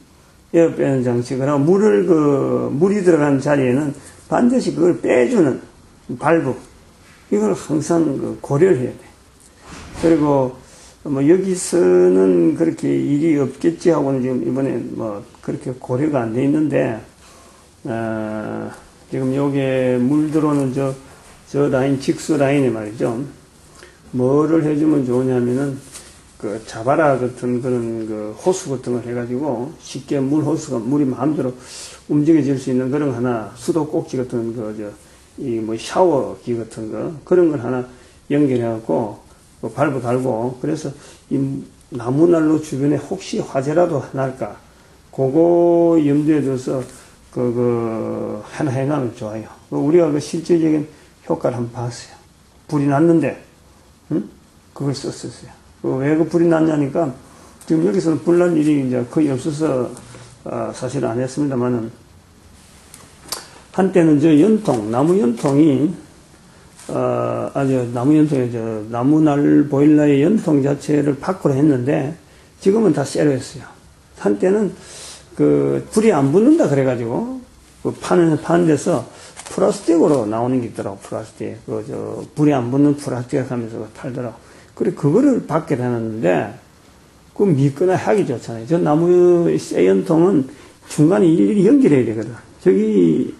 에어 빼는 장치. 그리고 물이 들어가는 자리에는 반드시 그걸 빼주는 발브. 이걸 항상 고려를 해야 돼. 그리고, 여기서는 그렇게 일이 없겠지 하고는 지금 이번에 그렇게 고려가 안 돼 있는데, 지금 요게 물 들어오는 저 라인, 직수 라인에 말이죠. 뭐를 해주면 좋으냐면은, 자바라 같은 그런 호수 같은 걸 해가지고 쉽게 물이 마음대로 움직여질 수 있는 그런 하나, 수도꼭지 같은 샤워기 같은 거, 그런 걸 하나 연결해갖고, 발부 달고, 그래서 이 나무난로 주변에 혹시 화재라도 날까, 그거 염두에 둬서 하나 해가면 좋아요. 우리가 그 실질적인 효과를 한번 봤어요. 불이 났는데, 응? 그걸 썼었어요. 왜 그 불이 났냐니까, 지금 여기서는 불 난 일이 이제 거의 없어서, 사실 안 했습니다만은, 한때는 저 연통, 나무 연통이, 나무 연통에 나무날 보일러의 연통 자체를 밖으로 했는데, 지금은 다 쇠로 했어요. 한때는 불이 안 붙는다 그래가지고, 파는 데서 플라스틱으로 나오는 게 있더라고, 플라스틱. 불이 안 붙는 플라스틱 하면서 팔더라고. 그래, 그거를 밖에 해놨는데, 믿거나 하기 좋잖아요. 저 나무 쇠 연통은 중간에 일일이 연결해야 되거든. 저기,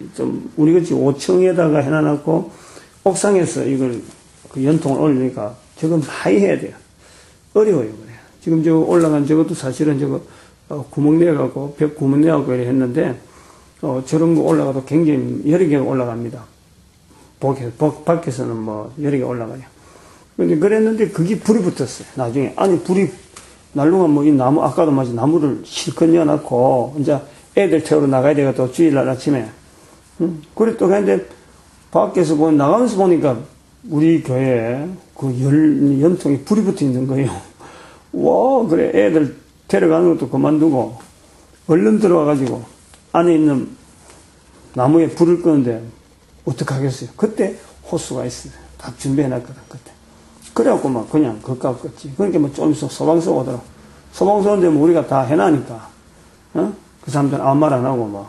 우리가 지금 5층에다가 해놔놓고, 옥상에서 이걸, 연통을 올리니까, 저건 많이 해야 돼요. 어려워요, 그래. 지금 올라간 저것도 사실은 구멍 내갖고, 벽 구멍 내갖고 이렇게 했는데, 저런 거 올라가도 굉장히 여러 개가 올라갑니다. 밖에서는 여러 개 올라가요. 근데 그랬는데 그게 불이 붙었어요. 나중에. 아니, 불이, 날로가 이 나무, 아까도 마치 나무를 실컷 넣어놨고, 이제 애들 태우러 나가야 되겠다, 주일날 아침에. 그래 또 했는데, 밖에서 나가면서 보니까 우리 교회에 연통에 불이 붙어 있는 거예요. 와, 그래, 애들 데려가는 것도 그만두고, 얼른 들어와가지고, 안에 있는 나무에 불을 끄는데, 어떡하겠어요? 그때 호수가 있어요. 다 준비해놨거든, 그때. 그래갖고 그냥 그까워 껐지. 그러니까 좀 있어 소방서 오더라고. 소방서 오는데 우리가 다 해놔니까, 그 사람들은 아무 말 안 하고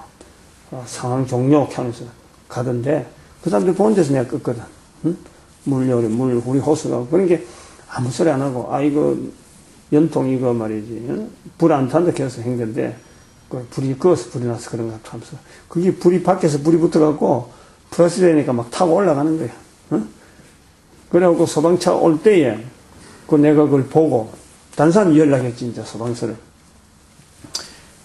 상황 종료 하면서 가던데, 그 사람들 보는 데서 내가 껐거든. 우리 호수가. 그러니까 아무 소리 안 하고, 이거, 연통 이거 말이지. 불 안 탄다 해서 행건데, 불이 꺼서 불이 나서 그런가 하면서. 그게 밖에서 불이 붙어갖고, 플러스 되니까 타고 올라가는 거야. 그래갖고 소방차 올 때에, 내가 그걸 보고, 다른 사람이 연락했지, 이제 소방서를.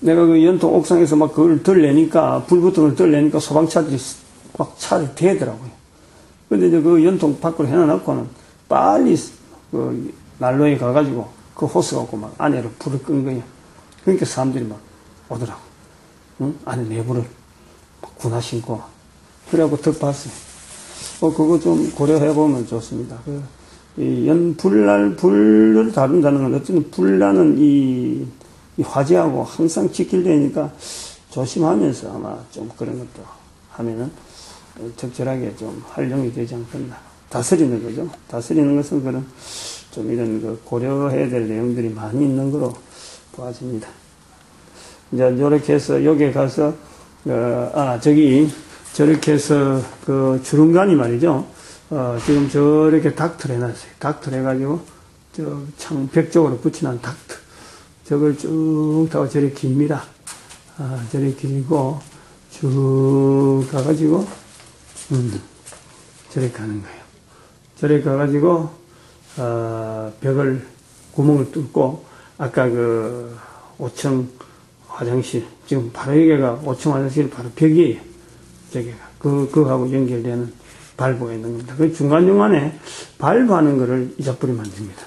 내가 연통 옥상에서 그걸 들내니까, 불 붙은 걸 들내니까 소방차들이 차를 대더라고요. 근데 이제 연통 밖으로 해놔놓고는 빨리 난로에 가가지고 그 호스 갖고 안에로 불을 끈 거예요. 그러니까 사람들이 오더라고. 안에 내부를 군화 신고. 그래갖고 덕 봤어요. 그거 좀 고려해보면 좋습니다. 불을 다룬다는 건 어쨌든 불나는 이 화재하고 항상 직결되니까 조심하면서 아마 좀 그런 것도 하면은 적절하게 좀 활용이 되지 않겠나. 다스리는 거죠. 다스리는 것은 좀 이런 고려해야 될 내용들이 많이 있는 거로 보아집니다. 이제 요렇게 해서 여기에 가서, 저렇게 해서 주름간이 말이죠. 지금 저렇게 닥트를 해놨어요. 닥트를 해가지고, 벽 쪽으로 붙여놓은 닥트. 저걸 쭉 타고 저렇게 깁니다. 저렇게 길고, 쭉 가가지고, 저렇게 가는 거예요. 저렇게 가가지고, 벽을, 구멍을 뚫고, 아까 5층 화장실, 지금 바로 여기가 5층 화장실 바로 벽이에요. 저기가. 그거하고 연결되는 발부가 있는 겁니다. 그 중간중간에 발부하는 거를 이자뿌리 만듭니다.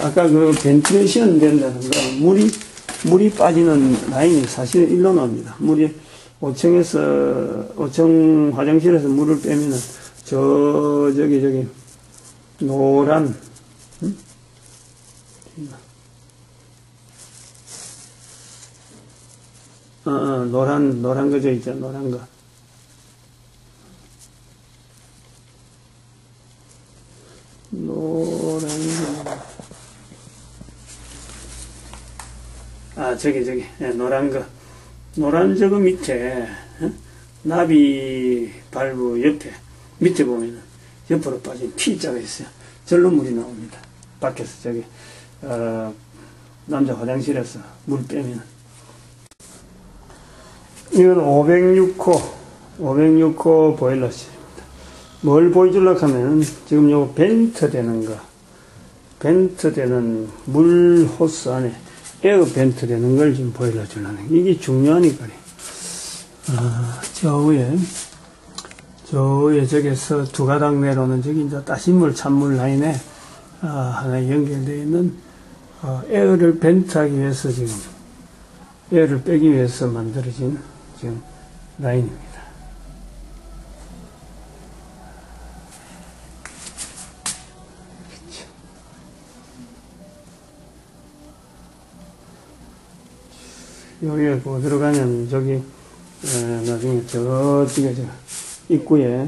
아까 벤틸레이션 된다는 거, 물이 빠지는 라인이 사실은 일로 나옵니다. 5층 화장실에서 물을 빼면은, 저기, 노란, 노란 거 있죠, 노란 거. 저기, 노란 거. 노란 저거 밑에, 나비 발부 옆에, 밑에 보면은, 옆으로 빠진 T자가 있어요. 절로 물이 나옵니다. 밖에서 남자 화장실에서 물 빼면. 이건 506호 보일러실입니다. 뭘 보여주려고 하면, 지금 요거 벤트 되는 물 호스 안에 에어 벤트 되는 걸 지금 보여주려는, 이게 중요하니까요. 저 위에 저기서 두 가닥 내려오는 저기 이제 따신물, 찬물 라인에, 하나 연결되어 있는, 에어를 벤트하기 위해서 지금, 얘를 빼기 위해서 만들어진 지금 라인입니다. 여기에 뭐 들어가냐면 저기 나중에 저쪽에 저 입구에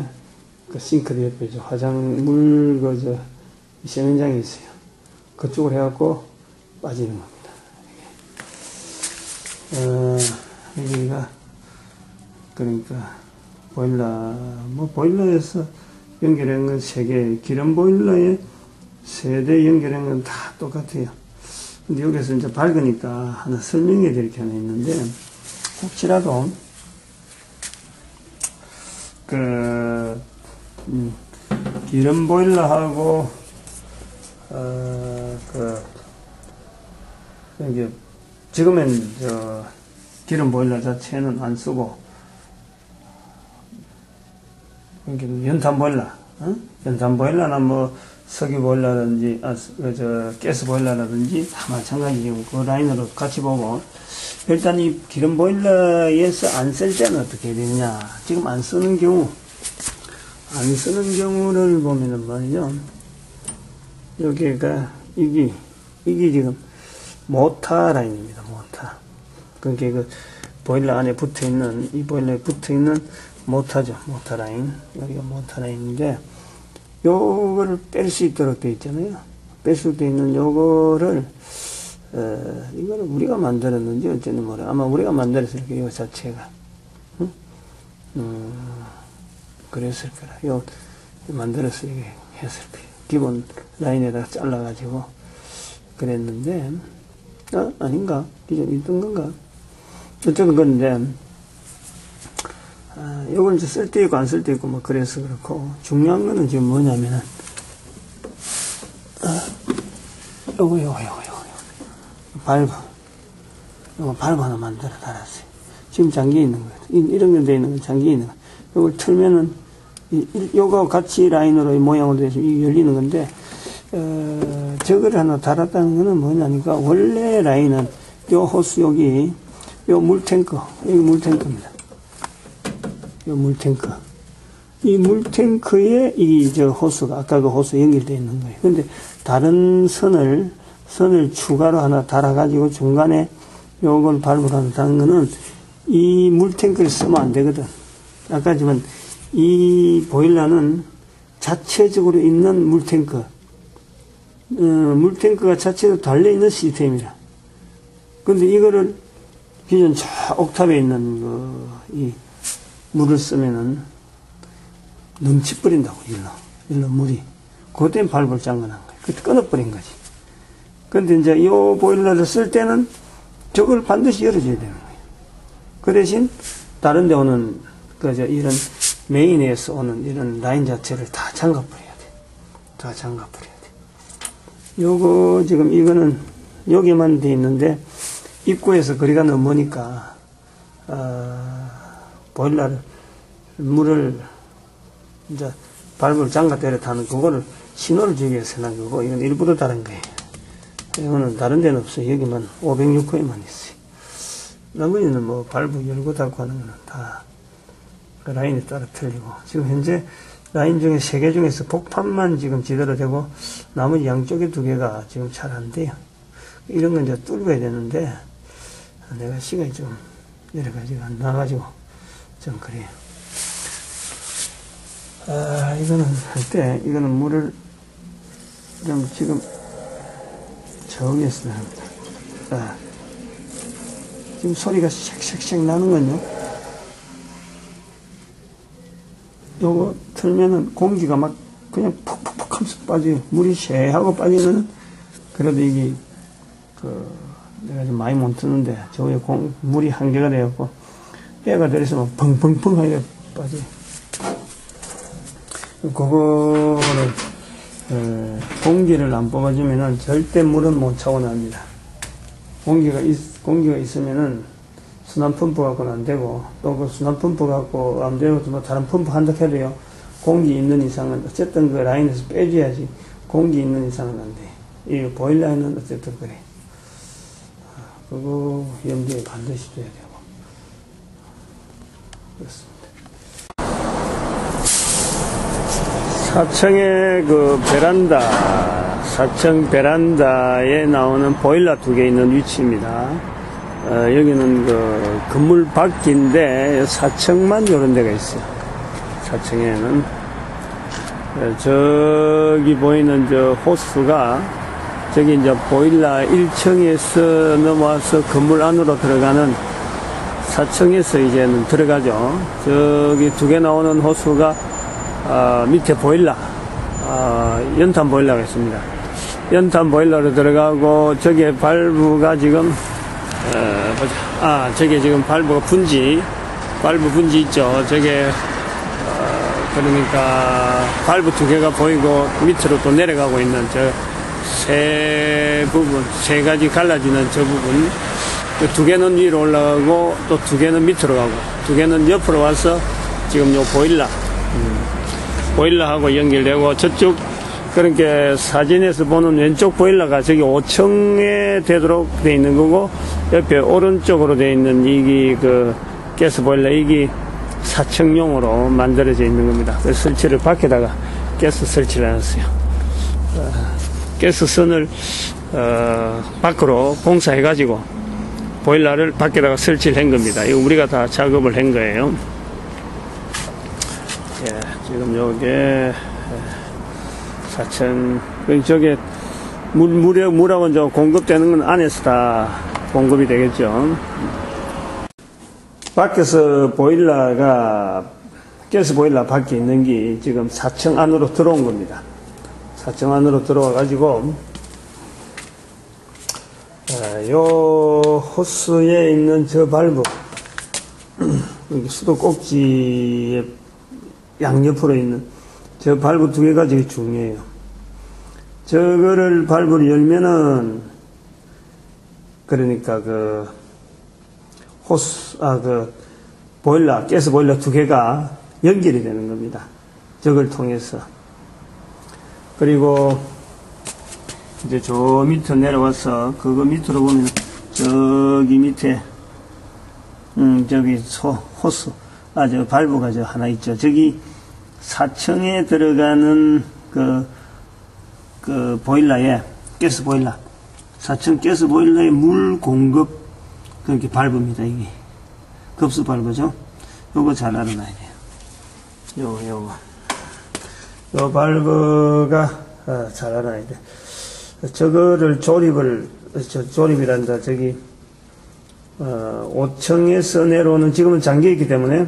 그 싱크대 옆에 저 화장물 그 저 세면장이 있어요. 그쪽으로 해갖고 빠지는 겁니다. 여기가 그러니까 보일러에서 연결한 건 3개, 기름 보일러에 3대 연결한 건 다 똑같아요. 근데 여기서 이제 밝으니까 하나 설명해 드릴 게 하나 있는데, 혹시라도, 기름 보일러하고, 이게, 지금은 기름 보일러 자체는 안 쓰고, 연탄 보일러, 연탄 보일러나 뭐, 석유 보일러라든지, 가스 보일러라든지 다 마찬가지 지금 그 라인으로 같이 보고, 일단 이 기름 보일러에서 안 쓸 때는 어떻게 되느냐. 지금 안 쓰는 경우를 보면은 말이죠. 여기가, 이게 지금 모터 라인입니다, 모터. 그러니까 그 보일러 안에 붙어 있는, 이 보일러에 붙어 있는 모터죠, 모터 라인. 여기가 모터 라인인데, 요거를 뺄 수 있도록 되어 있잖아요. 뺄 수 있는 요거를, 이거를 우리가 만들었는지 어쨌든 모르겠어요. 아마 우리가 만들었을 거예요, 요 자체가. 그랬을 거라. 요, 만들어서 이게 했을 거예요. 기본 라인에다가 잘라가지고, 그랬는데, 아닌가? 기존에 있던 건가? 어쨌든 그런데, 요걸 이제 쓸 때 있고 안 쓸 때 있고 뭐 그래서 그렇고, 중요한 거는 지금 뭐냐면은, 요거. 발브 하나 만들어 달았어요. 지금 잠겨 있는 거예요. 이런 게 돼 있는 건 잠겨 있는 거. 요걸 틀면은, 요거 같이 라인으로 이 모양으로 돼서 이 열리는 건데, 저걸 하나 달았다는 거는 뭐냐니까, 원래 라인은 요 호스 여기, 요 물탱크, 여기 물탱크입니다. 요 물탱크. 이 물탱크에 저 호스가, 아까 그 호스 연결되어 있는 거예요. 근데 다른 선을 추가로 하나 달아가지고 중간에 요걸 발브를 하나 다는 거는 이 물탱크를 쓰면 안 되거든. 아까 지만 이 보일러는 자체적으로 있는 물탱크, 물탱크가 자체로 달려있는 시스템이라. 근데 이거를 기존 저 옥탑에 있는 이 물을 쓰면은 넘치버린다고, 일로 물이. 그것 때문에 발브를 잠궈놓은 거예요. 그때 끊어버린 거지. 근데 이제 이 보일러를 쓸 때는 저걸 반드시 열어줘야 되는 거예요. 그 대신 다른 데 오는, 이런 메인에서 오는 이런 라인 자체를 다 잠가버려야 돼. 다 잠가버려야 돼. 요거, 지금 이거는 여기만 돼 있는데, 입구에서 거리가 너무 머니까, 보일러를, 물을, 이제, 발브를 잠가 때렸다는 그거를 신호를 주기 위해서 해놓은 거고, 이건 일부러 다른 거예요. 이거는 다른 데는 없어요. 여기만 506호에만 있어요. 나머지는 뭐 발브 열고 닫고 하는 거는 다 그 라인에 따라 틀리고, 지금 현재 라인 중에 3개 중에서 복판만 지금 제대로 되고, 나머지 양쪽에 2개가 지금 잘 안 돼요. 이런 건 이제 뚫어야 되는데, 내가 시간이 좀 여러 가지가 안 나가지고, 좀 그래요. 이거는 할 때, 이거는 물을 좀 지금 저기에서 합니다. 지금 소리가 쉑쉑쉑 나는 건요. 요거 틀면은 공기가 막 그냥 푹푹푹 하면서 빠져요. 물이 쉐하고 빠지면은, 그래도 이게, 내가 좀 많이 못 트는데, 저기에 물이 한계가 되었고, 애가 들어있으면 펑펑펑 하게 빠져요. 그거를, 공기를 안 뽑아주면은 절대 물은 못 차오납니다. 공기가 있으면은 순환 펌프 갖고는 안 되고, 또 그 순환 펌프 갖고 안 되고, 또 뭐 다른 펌프 한다 해도요, 공기 있는 이상은 어쨌든 그 라인에서 빼줘야지, 공기 있는 이상은 안 돼. 이 보일러에는 어쨌든 그래. 그거 염두에 반드시 둬야 되고. 그렇습니다. 4층의 그 베란다, 4층 베란다에 나오는 보일러 2개 있는 위치입니다. 여기는 그 건물 밖인데 4층만 이런 데가 있어요. 4층에는 저기 보이는 저 호스가 저기 이제 보일러 1층에서 넘어와서 건물 안으로 들어가는 4층에서 이제는 들어가죠. 저기 2개 나오는 호스가 밑에 보일러, 연탄 보일러가 있습니다. 연탄 보일러로 들어가고 저기에 발브가 지금 저게 지금 발브 분지 있죠. 저게 그러니까 발브 2개가 보이고 밑으로 또 내려가고 있는 저 세 부분, 3가지 갈라지는 저 부분, 2개는 위로 올라가고 또 2개는 밑으로 가고 2개는 옆으로 와서 지금 요 보일러하고 연결되고, 저쪽 그러니까 사진에서 보는 왼쪽 보일러가 저기 5층에 되도록 돼 있는 거고, 옆에 오른쪽으로 돼 있는 이게 그 가스 보일러, 이게 4층용으로 만들어져 있는 겁니다. 그래서 설치를 밖에다가 가스 설치를 해놨어요. 가스선을 밖으로 봉사해 가지고 보일러를 밖에다가 설치를 한 겁니다. 이거 우리가 다 작업을 한 거예요. 예, 지금 요게 4층, 저게 물하고 이제 공급되는 건 안에서 다 공급이 되겠죠. 밖에서 보일러가, 가스 보일러 밖에 있는 게 지금 4층 안으로 들어온 겁니다. 4층 안으로 들어와 가지고 요 호스에 있는 저 발브, 수도 꼭지에 양옆으로 있는 저 발브 2개가 되게 중요해요. 저거를 발브를 열면은 그러니까 그 호스, 그 보일러, 가스 보일러 2개가 연결이 되는 겁니다. 저걸 통해서. 그리고 이제 저 밑으로 내려와서 그거 밑으로 보면 저기 밑에 저기 호스, 저 발브가 저 하나 있죠. 저기 4층에 들어가는 그 보일러에, 가스 보일러, 4층 가스 보일러에 물 공급 그렇게 발브입니다. 이게 급수 발브죠. 요거 잘 알아놔야 돼요. 요 발브가 잘 알아야 돼. 저거를 조립이란다. 저기 5층에서 내려오는, 지금은 잠겨있기 때문에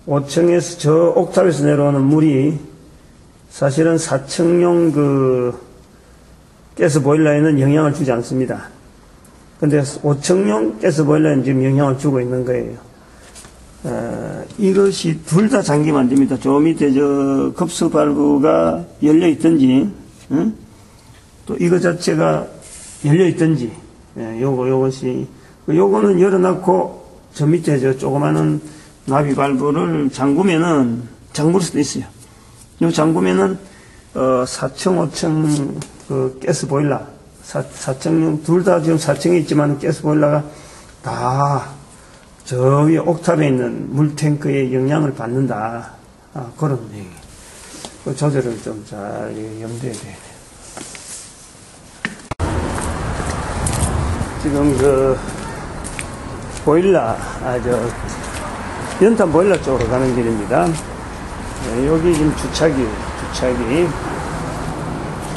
5층에서 저 옥탑에서 내려오는 물이 사실은 4층용 그 가스 보일러에는 영향을 주지 않습니다. 근데 5층용 가스 보일러에는 지금 영향을 주고 있는 거예요. 이것이 둘 다 잠기면 안 됩니다. 저 밑에 저 급수 발브가 열려 있든지, 또 이거 자체가 열려 있든지, 요거는 열어놓고 저 밑에 저 조그마한 나비 발브를 잠글 수도 있어요. 요 잠그면은 4층, 5층 그 가스 보일러, 4층용 둘 다 지금 4층에 있지만 가스 보일러가 다 저 위에 옥탑에 있는 물탱크에 영향을 받는다. 그런 얘기. 그 조절을 좀 잘 염두에 둬야 돼요. 지금 그 보일러, 연탄 보일러 쪽으로 가는 길입니다. 여기 지금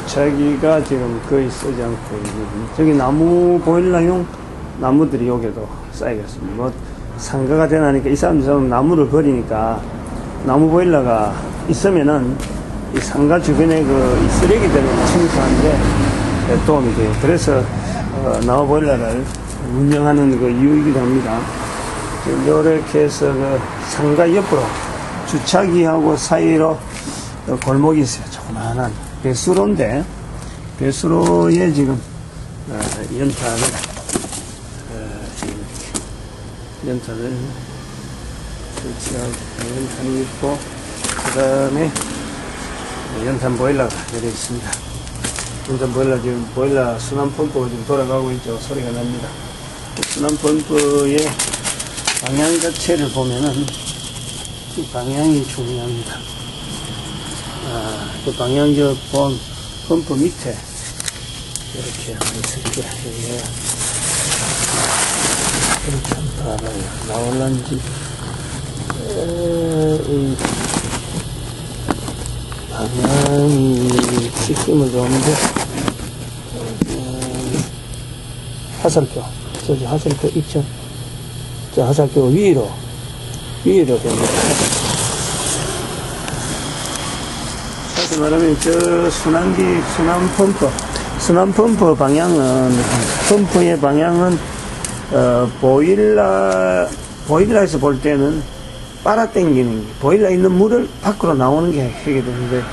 주차기가 지금 거의 쓰지 않고 있는, 저기 나무 보일러용 나무들이 여기도 쌓이겠습니다. 뭐 상가가 되나니까 이 사람들은 나무를 버리니까 나무 보일러가 있으면은 이 상가 주변에 그 쓰레기들을 침투하는데 도움이 돼요. 그래서 나무 보일러를 운영하는 그 이유이기도 합니다. 이렇게 해서 그 상가 옆으로 주차기하고 사이로 골목이 있어요. 조그만한 배수로인데, 배수로에 지금 연탄을 설치하고, 연탄이 있고, 그 다음에 연탄 보일러가 내려 있습니다. 연탄 보일러, 지금 보일러 순환 펌프가 지금 돌아가고 있죠. 소리가 납니다. 순환 펌프의 방향 자체를 보면은 이 방향이 중요합니다. 그 방향 펌프 밑에 이렇게 있을게. 이렇게 한번 봐봐요. 나올란지. 이 방향이 시스템을 좋은데, 화살표. 저기 화살표 있죠? 저 화살표 위로 됩니다. 다시 말하면 저 순환 펌프 방향은, 펌프의 방향은, 보일러에서 볼 때는 빨아당기는 게, 보일러에 있는 물을 밖으로 나오는 게 하게 되는데,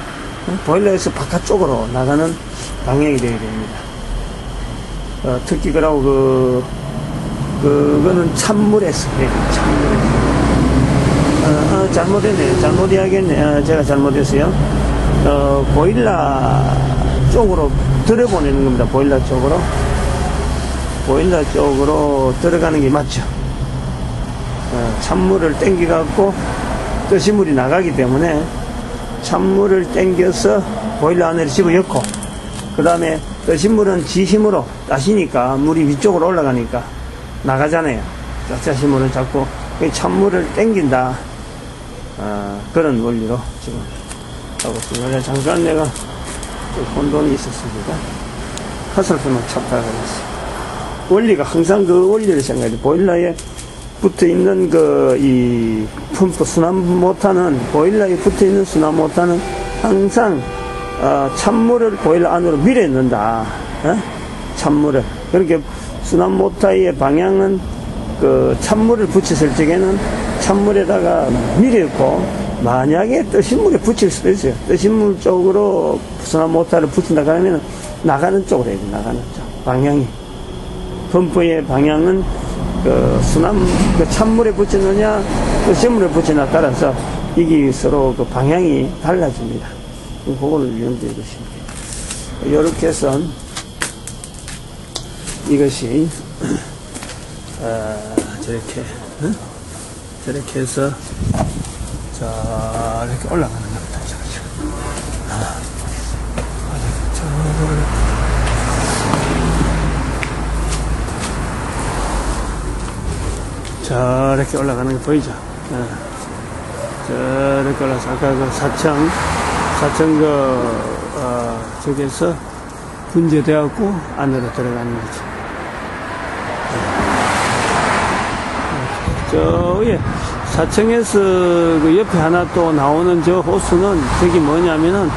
보일러에서 바깥쪽으로 나가는 방향이 되어야 됩니다. 특히 그러고 그거는 찬물에서, 잘못했네. 잘못 이야기했네. 제가 잘못했어요. 보일러 쪽으로 들어보내는 겁니다. 보일러 쪽으로 들어가는 게 맞죠. 찬물을 땡겨갖고 뜨신물이 나가기 때문에 찬물을 땡겨서 보일러 안으로 집어넣고, 그 다음에 뜨신물은 지 힘으로 따시니까 물이 위쪽으로 올라가니까 나가잖아요. 짜짜신물은 자꾸 찬물을 땡긴다. 그런 원리로 지금 하고 있습니다. 잠깐 내가 혼돈이 있었습니다. 화살표는 찾다가 그랬어요. 원리가 항상 그 원리를 생각해야 돼. 보일러에 붙어 있는 이 펌프 순환 모터는, 보일러에 붙어 있는 순환 모터는 항상 찬물을 보일러 안으로 밀어 넣는다. 찬물을. 그렇게 순환 모터의 방향은 찬물을 붙였을 적에는 찬물에다가 밀어넣고, 만약에 뜨신 물에 붙일 수도 있어요. 뜨신 물 쪽으로 순환 모터를 붙인다 그러면 나가는 쪽으로 해야 돼. 나가는 쪽. 방향이. 펌프의 방향은 찬물에 붙이느냐, 뜨신 물에 붙이느냐 따라서 이게 서로 방향이 달라집니다. 그걸 염두에 두시면 돼요. 이렇게 해서 이것이, 저렇게 해서, 이렇게 올라가는 겁니다. 저렇게 올라가는 거 보이죠? 저렇게 올라서, 아까 그 사청 저기에서 분재되었고, 안으로 들어가는 거죠. 저 위에 사청에서 그 옆에 하나 또 나오는 저 호수는 저기 뭐냐면은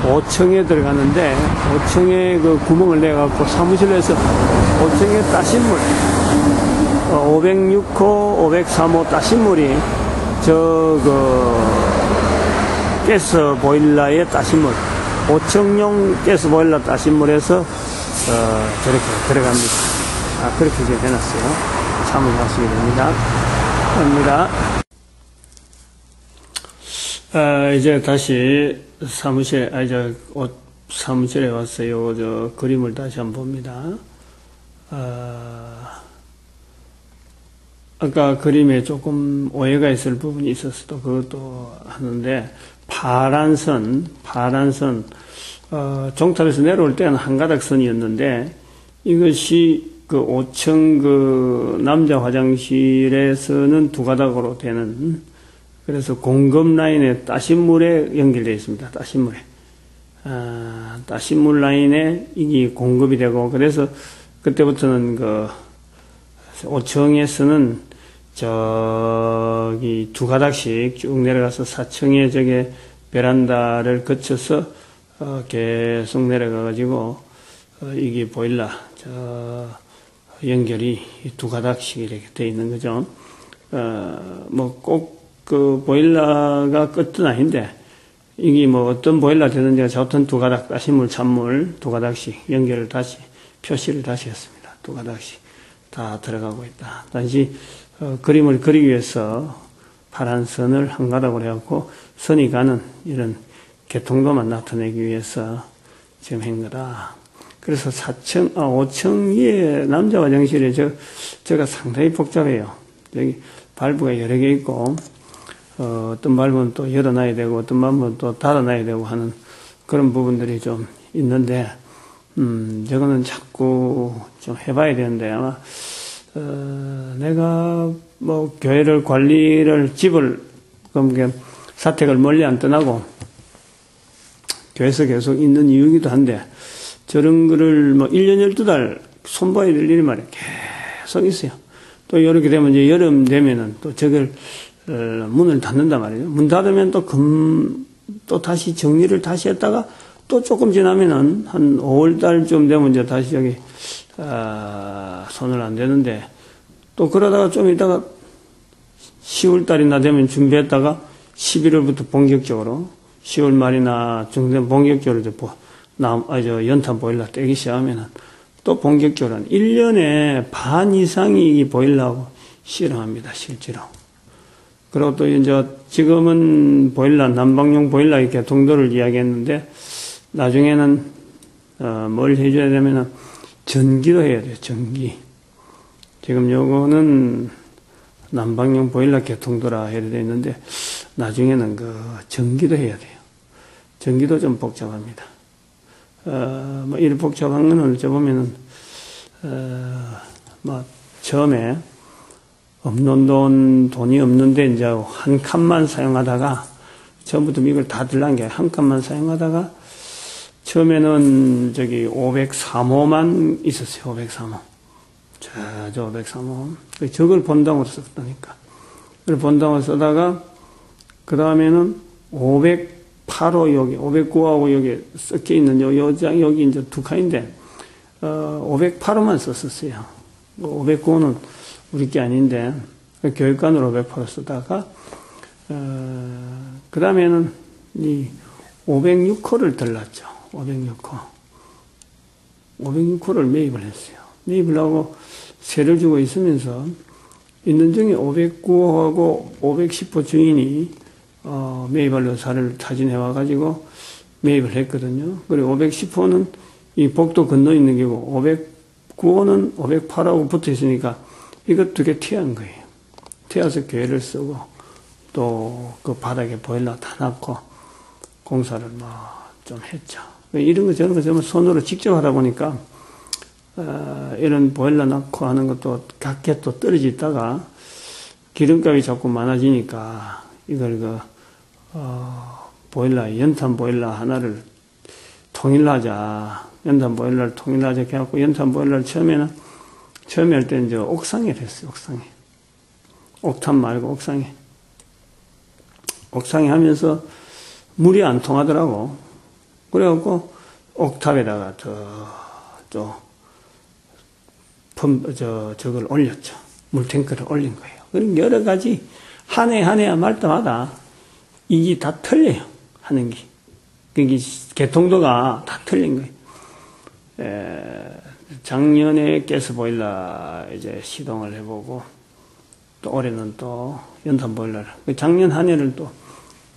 5층에 들어가는데, 5층에 그 구멍을 내갖고 사무실에서 5층에 따신 물, 506호, 503호 따신 물이 가스 보일러의 따신 물, 5층용 가스 보일러 따신 물에서 저렇게 들어갑니다. 그렇게 이제 해놨어요. 참고하시게 됩니다. 이제 다시 사무실에 왔어요. 저 그림을 다시 한번 봅니다. 아까 그림에 조금 오해가 있을 부분이 있었어도 그것도 하는데, 파란 선, 종탑에서 내려올 때는 한 가닥 선이었는데, 이것이 그 5층 남자 화장실에서는 두 가닥으로 되는, 그래서 공급 라인에 따신물에 연결되어 있습니다. 따신물 라인에 이게 공급이 되고, 그래서 그때부터는 5층에서는 저기 두 가닥씩 쭉 내려가서 4층에 저게 베란다를 거쳐서 계속 내려가가지고 이게 보일러 연결이 두 가닥씩 이렇게 되어 있는 거죠. 뭐 꼭 그 보일러가 끝은 아닌데, 이게 뭐 어떤 보일러 되는지가 좋던 두 가닥, 따신물, 찬물 두 가닥씩 연결을 다시, 표시를 다시 했습니다. 두 가닥씩 다 들어가고 있다. 다시 그림을 그리기 위해서 파란 선을 한 가닥으로 해갖고 선이 가는 이런 개통도만 나타내기 위해서 지금 한 거다. 그래서 5층 위에 남자 화장실에 제가 상당히 복잡해요. 여기 발부가 여러 개 있고, 어떤 발부는 또 열어놔야 되고, 어떤 발부는 또 닫아놔야 되고 하는 그런 부분들이 좀 있는데, 저거는 자꾸 좀 해봐야 되는데, 아마, 내가 뭐 교회를 집을, 그럼 사택을 멀리 안 떠나고, 교회에서 계속 있는 이유이기도 한데, 저런 거를 뭐 1년 12달 손봐야 될 일이 말이에요. 계속 있어요. 또 이렇게 되면 이제 여름 되면은 또 저걸 문을 닫는단 말이에요. 문 닫으면 또 다시 정리를 다시 했다가 또 조금 지나면은 한 5월달쯤 되면 이제 다시 여기 손을 안 대는데 또 그러다가 좀 있다가 10월달이나 되면 준비했다가 11월부터 본격적으로 10월 말이나 정도 되면 본격적으로 연탄 보일러 떼기 시작하면은 또 본격적으로 한 1년에 반 이상이 이 보일러하고 실험합니다, 실제로. 그리고 또 이제 지금은 난방용 보일러 이렇게 동도를 이야기했는데 나중에는 뭘 해줘야 되면은 전기도 해야 돼요, 전기. 지금 요거는 난방용 보일러 개통도라 해야 되어 있는데 나중에는 전기도 해야 돼요. 전기도 좀 복잡합니다. 뭐, 이렇게 복잡한 거는 어쩌보면은, 처음에, 돈이 없는데, 이제, 한 칸만 사용하다가, 처음부터 이걸 다 들란 게 한 칸만 사용하다가, 처음에는, 503호만 있었어요, 503호. 저 503호. 저걸 본당으로 썼다니까. 그걸 본당으로 쓰다가, 그 다음에는 508호 여기, 509호하고 여기 섞여 있는 여기 이제 두 칸인데, 508호만 썼었어요. 509호는 우리 게 아닌데, 교육관으로 508호 쓰다가, 그 다음에는 이 506호를 들렀죠. 506호. 506호를 매입을 했어요. 매입을 하고 세를 주고 있으면서, 있는 중에 509호하고 510호 주인이 매입할 의사를 타진해와가지고 매입을 했거든요. 그리고 510호는 이 복도 건너 있는 게고, 509호는 508하고 붙어 있으니까 이것 두 개 튀어한 거예요. 튀어서 교회를 쓰고, 또 그 바닥에 보일러 다 놨고, 공사를 좀 했죠. 이런 거 저런 거 전부 손으로 직접 하다 보니까, 이런 보일러 넣고 하는 것도 각게 또 떨어져 있다가 기름값이 자꾸 많아지니까 이걸 보일러, 연탄 보일러 하나를 통일하자. 연탄 보일러를 통일하자 해갖고 연탄 보일러를 처음에 할 때 이제 옥상에 했어요, 옥상에. 옥탑 말고 옥상에. 옥상에 하면서 물이 안 통하더라고. 그래갖고 옥탑에다가 저걸 올렸죠. 물탱크를 올린 거예요. 그런 여러 가지, 한 해 말때마다 이게 다 틀려요. 하는 게. 그게 개통도가 다 틀린 거예요. 작년에 가스보일러 이제 시동을 해보고, 또 올해는 또 연탄 보일러를. 작년 한 해를 또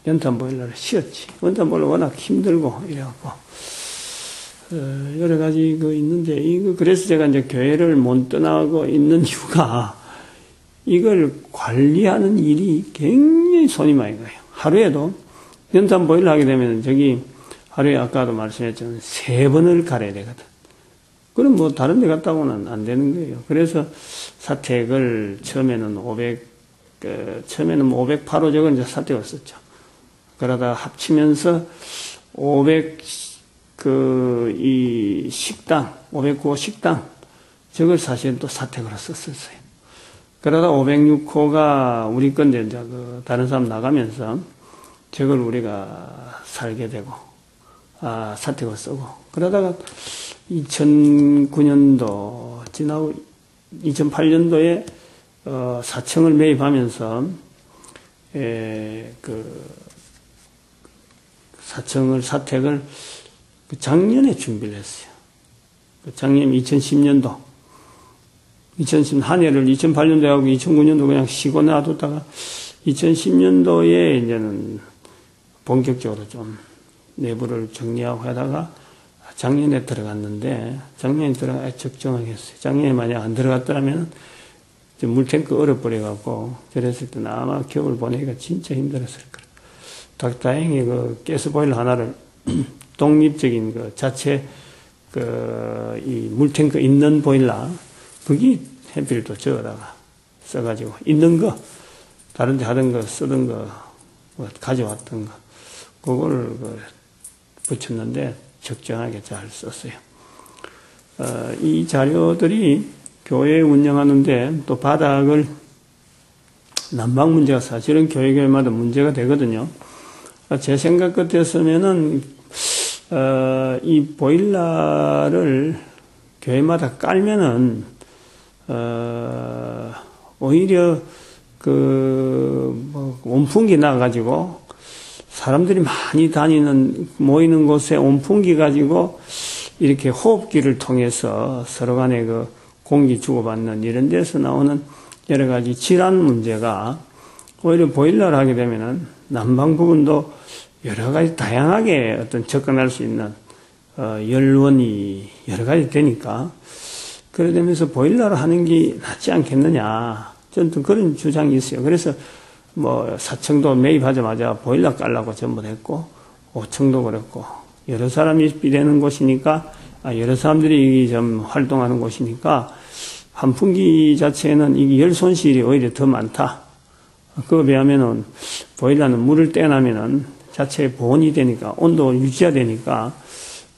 연탄 보일러를 씌웠지. 연탄 보일러 워낙 힘들고, 이래갖고. 여러 가지 있는데, 그래서 제가 이제 교회를 못 떠나고 있는 이유가, 이걸 관리하는 일이 굉장히 손이 많이 가요. 하루에도, 연탄 보일러 하게 되면 하루에 아까도 말씀했지만 3번을 갈아야 되거든. 그럼 다른 데 갔다고는 안 되는 거예요. 그래서 사택을 처음에는 508호 저건 이제 사택을 썼죠. 그러다 합치면서 509호 식당, 저걸 사실 또 사택으로 썼었어요. 그러다 506호가 우리 건데, 이제 다른 사람 나가면서 저걸 우리가 살게 되고, 사택을 쓰고, 그러다가 2009년도 지나고 2008년도에 4층을 매입하면서, 사택을 작년에 준비를 했어요. 작년 2010년도. 한 해를 2008년도에 하고 2009년도 그냥 쉬고 놔뒀다가 2010년도에 이제는 본격적으로 좀 내부를 정리하고 하다가 작년에 들어갔는데, 작년에 들어가 적정하게 했어요. 작년에 만약 안 들어갔더라면, 물탱크 얼어버려갖고, 저랬을 때는 아마 겨울 보내기가 진짜 힘들었을 거예요. 다행히 그 가스보일러 하나를, 독립적인 그 자체, 이 물탱크 있는 보일러, 거기 햇빛도 저어다가 써가지고, 있는 거, 다른 데 하던 거, 쓰던 거, 뭐 가져왔던 거, 그걸 붙였는데 적정하게 잘 썼어요. 이 자료들이 교회 운영하는데 또 바닥을 난방 문제가 사실은 교회마다 문제가 되거든요. 제 생각 같았으면은 이 보일러를 교회마다 깔면은 오히려 온풍기 나가지고 사람들이 많이 모이는 곳에 온풍기 가지고 이렇게 호흡기를 통해서 서로 간에 그 공기 주고받는 이런 데서 나오는 여러 가지 질환 문제가 오히려 보일러를 하게 되면은 난방 부분도 여러 가지 다양하게 어떤 접근할 수 있는 연원이 여러 가지 되니까 그래 되면서 보일러를 하는 게 낫지 않겠느냐. 저는 그런 주장이 있어요. 그래서 뭐 4층도 매입하자마자 보일러 깔라고 전부 했고 5층도 그랬고 여러 사람이 비대는 곳이니까 여러 사람들이 좀 활동하는 곳이니까 환풍기 자체에는 이게 열 손실이 오히려 더 많다. 그거에 비하면은 보일러는 물을 떼어나면은 자체에 보온이 되니까 온도 유지가 되니까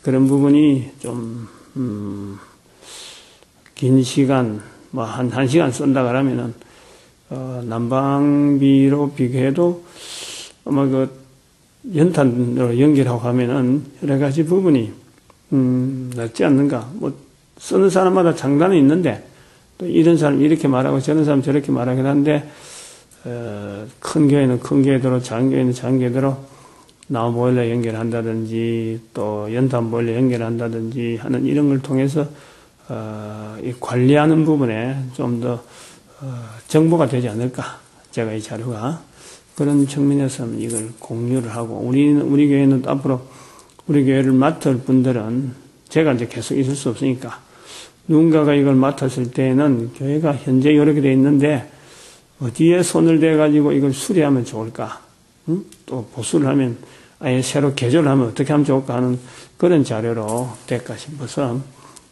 그런 부분이 좀 긴 시간 뭐 한 1시간 쓴다 그러면은 난방비로 비교해도 아마 그 연탄으로 연결하고 하면은 여러 가지 부분이 낫지 않는가. 뭐 쓰는 사람마다 장단은 있는데 또 이런 사람 이렇게 말하고 저런 사람 저렇게 말하긴 한데 큰 교회는 큰 교회대로 작은 교회는 작은 교회대로 나무 보일러 연결한다든지 또 연탄 보일러 연결한다든지 하는 이런 걸 통해서 이 관리하는 부분에 좀 더 정보가 되지 않을까. 제가 이 자료가 그런 측면에서는 이걸 공유를 하고 우리 교회는 앞으로 우리 교회를 맡을 분들은 제가 이제 계속 있을 수 없으니까 누군가가 이걸 맡았을 때는 교회가 현재 이렇게 돼 있는데 어디에 손을 대 가지고 이걸 수리하면 좋을까? 응? 또 보수를 하면 아예 새로 개조를 하면 어떻게 하면 좋을까 하는 그런 자료로 될까 싶어서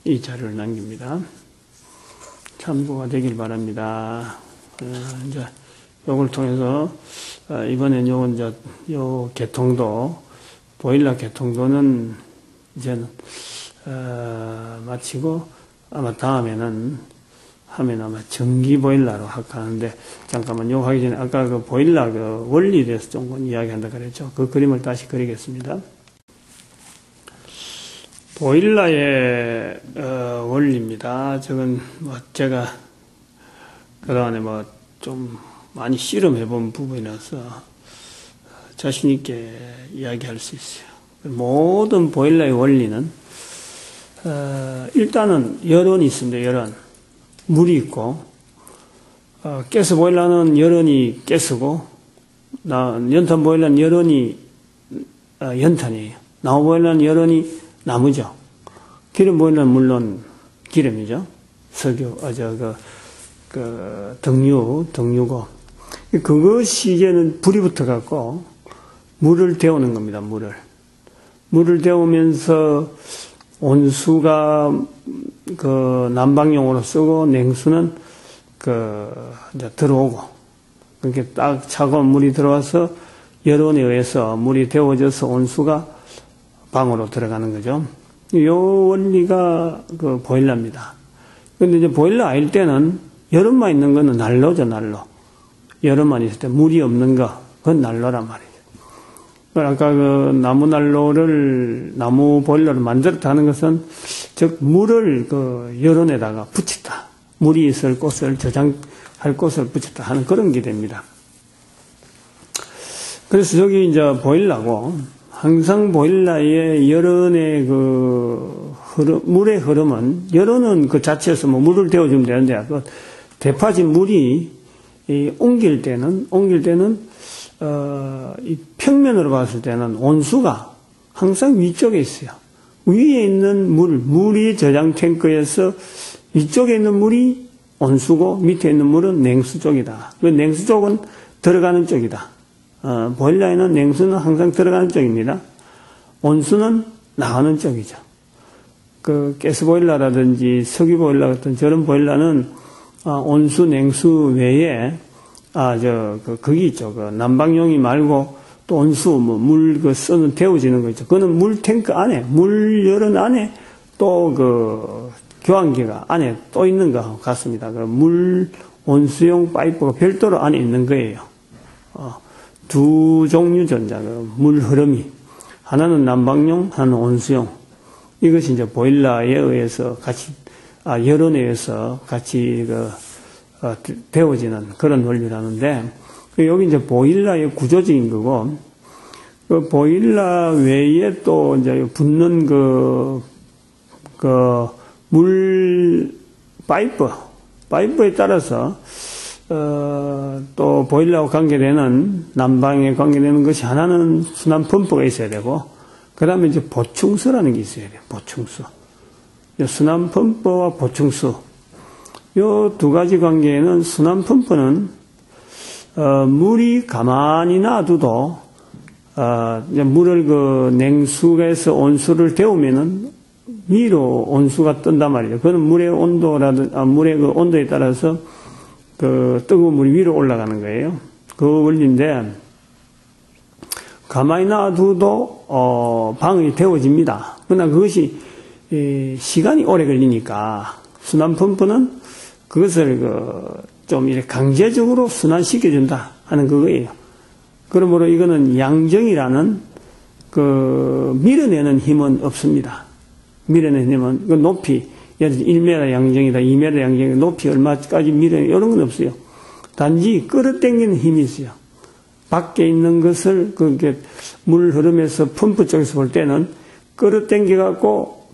이 자료를 남깁니다. 참고가 되길 바랍니다. 이제 요걸 통해서 이번엔 요건 이제 요 개통도 보일러 개통도는 이제는 마치고 아마 다음에는 하면 아마 전기 보일러로 할까 하는데 잠깐만 요거 하기 전에 아까 그 보일러 그 원리에 대해서 조금 이야기한다 그랬죠. 그 그림을 다시 그리겠습니다. 보일러의 원리입니다. 저건 뭐 제가 그동안에 뭐 좀 많이 실험해 본 부분이라서 자신 있게 이야기할 수 있어요. 모든 보일러의 원리는 일단은 열원이 있습니다. 열원. 물이 있고 가스 보일러는 열원이 가스고 연탄 보일러는 열원이 연탄이에요. 나무 보일러는 열원이 나무죠. 기름 보일러는 물론 기름이죠. 석유, 등유고. 그것이 이제는 불이 붙어갖고, 물을 데우는 겁니다, 물을 데우면서 온수가 난방용으로 쓰고, 냉수는 이제 들어오고, 그렇게 딱 차가운 물이 들어와서 열원에 의해서 물이 데워져서 온수가 방으로 들어가는 거죠. 이 원리가 보일러입니다. 근데 이제 보일러 아닐 때는 여름만 있는 거는 난로죠, 난로. 여름만 있을 때 물이 없는 거, 그건 난로란 말이죠. 아까 나무 보일러를 만들었다 하는 것은, 즉, 물을 여론에다가 붙였다. 물이 있을 곳을 저장할 곳을 붙였다 하는 그런 게 됩니다. 그래서 저기 이제 보일러고, 항상 보일러의 열원의 물의 흐름은, 열원은 그 자체에서 뭐 물을 데워주면 되는데, 대파진 물이 옮길 때는, 이 평면으로 봤을 때는 온수가 항상 위쪽에 있어요. 위에 있는 물이 저장 탱크에서 이쪽에 있는 물이 온수고 밑에 있는 물은 냉수 쪽이다. 그 냉수 쪽은 들어가는 쪽이다. 보일러에는 냉수는 항상 들어가는 쪽입니다. 온수는 나가는 쪽이죠. 그 가스보일러라든지 석유보일러 같은 저런 보일러는 온수, 냉수 외에 거기 있죠. 그 난방용이 말고 또 온수, 물 쓰는 데워지는 거 있죠. 그거는 물 탱크 안에, 물 열은 안에 또 교환기가 안에 또 있는 것 같습니다. 물 온수용 파이프가 별도로 안에 있는 거예요. 두 종류 전자, 물 흐름이. 하나는 난방용, 하나는 온수용. 이것이 이제 보일러에 의해서 같이, 열원에 의해서 같이 데워지는 그런 원리라는데, 여기 이제 보일러의 구조적인 거고, 그 보일러 외에 또 이제 붙는 물 파이프에 따라서 또 보일러와 관계되는 난방에 관계되는 것이 하나는 순환 펌프가 있어야 되고 그 다음에 이제 보충수라는 게 있어야 돼요. 보충수. 순환 펌프와 보충수. 요 두 가지 관계에는 순환 펌프는 물이 가만히 놔둬도 물을 냉수에서 온수를 데우면은 위로 온수가 뜬단 말이죠. 그건 물의 물의 온도에 따라서 뜨거운 물이 위로 올라가는 거예요. 그 원리인데, 가만히 놔둬도, 방이 데워집니다. 그러나 그것이, 시간이 오래 걸리니까, 순환 펌프는 그것을 좀 이렇게 강제적으로 순환시켜준다 하는 그거예요. 그러므로 이거는 양정이라는 밀어내는 힘은 없습니다. 밀어내는 힘은 높이, 예를 들어 1m 양정이다, 2m 양정이다, 높이 얼마까지 밀어내, 이런 건 없어요. 단지 끌어당기는 힘이 있어요. 밖에 있는 것을 물 흐름에서 펌프 쪽에서 볼 때는 끌어당겨갖고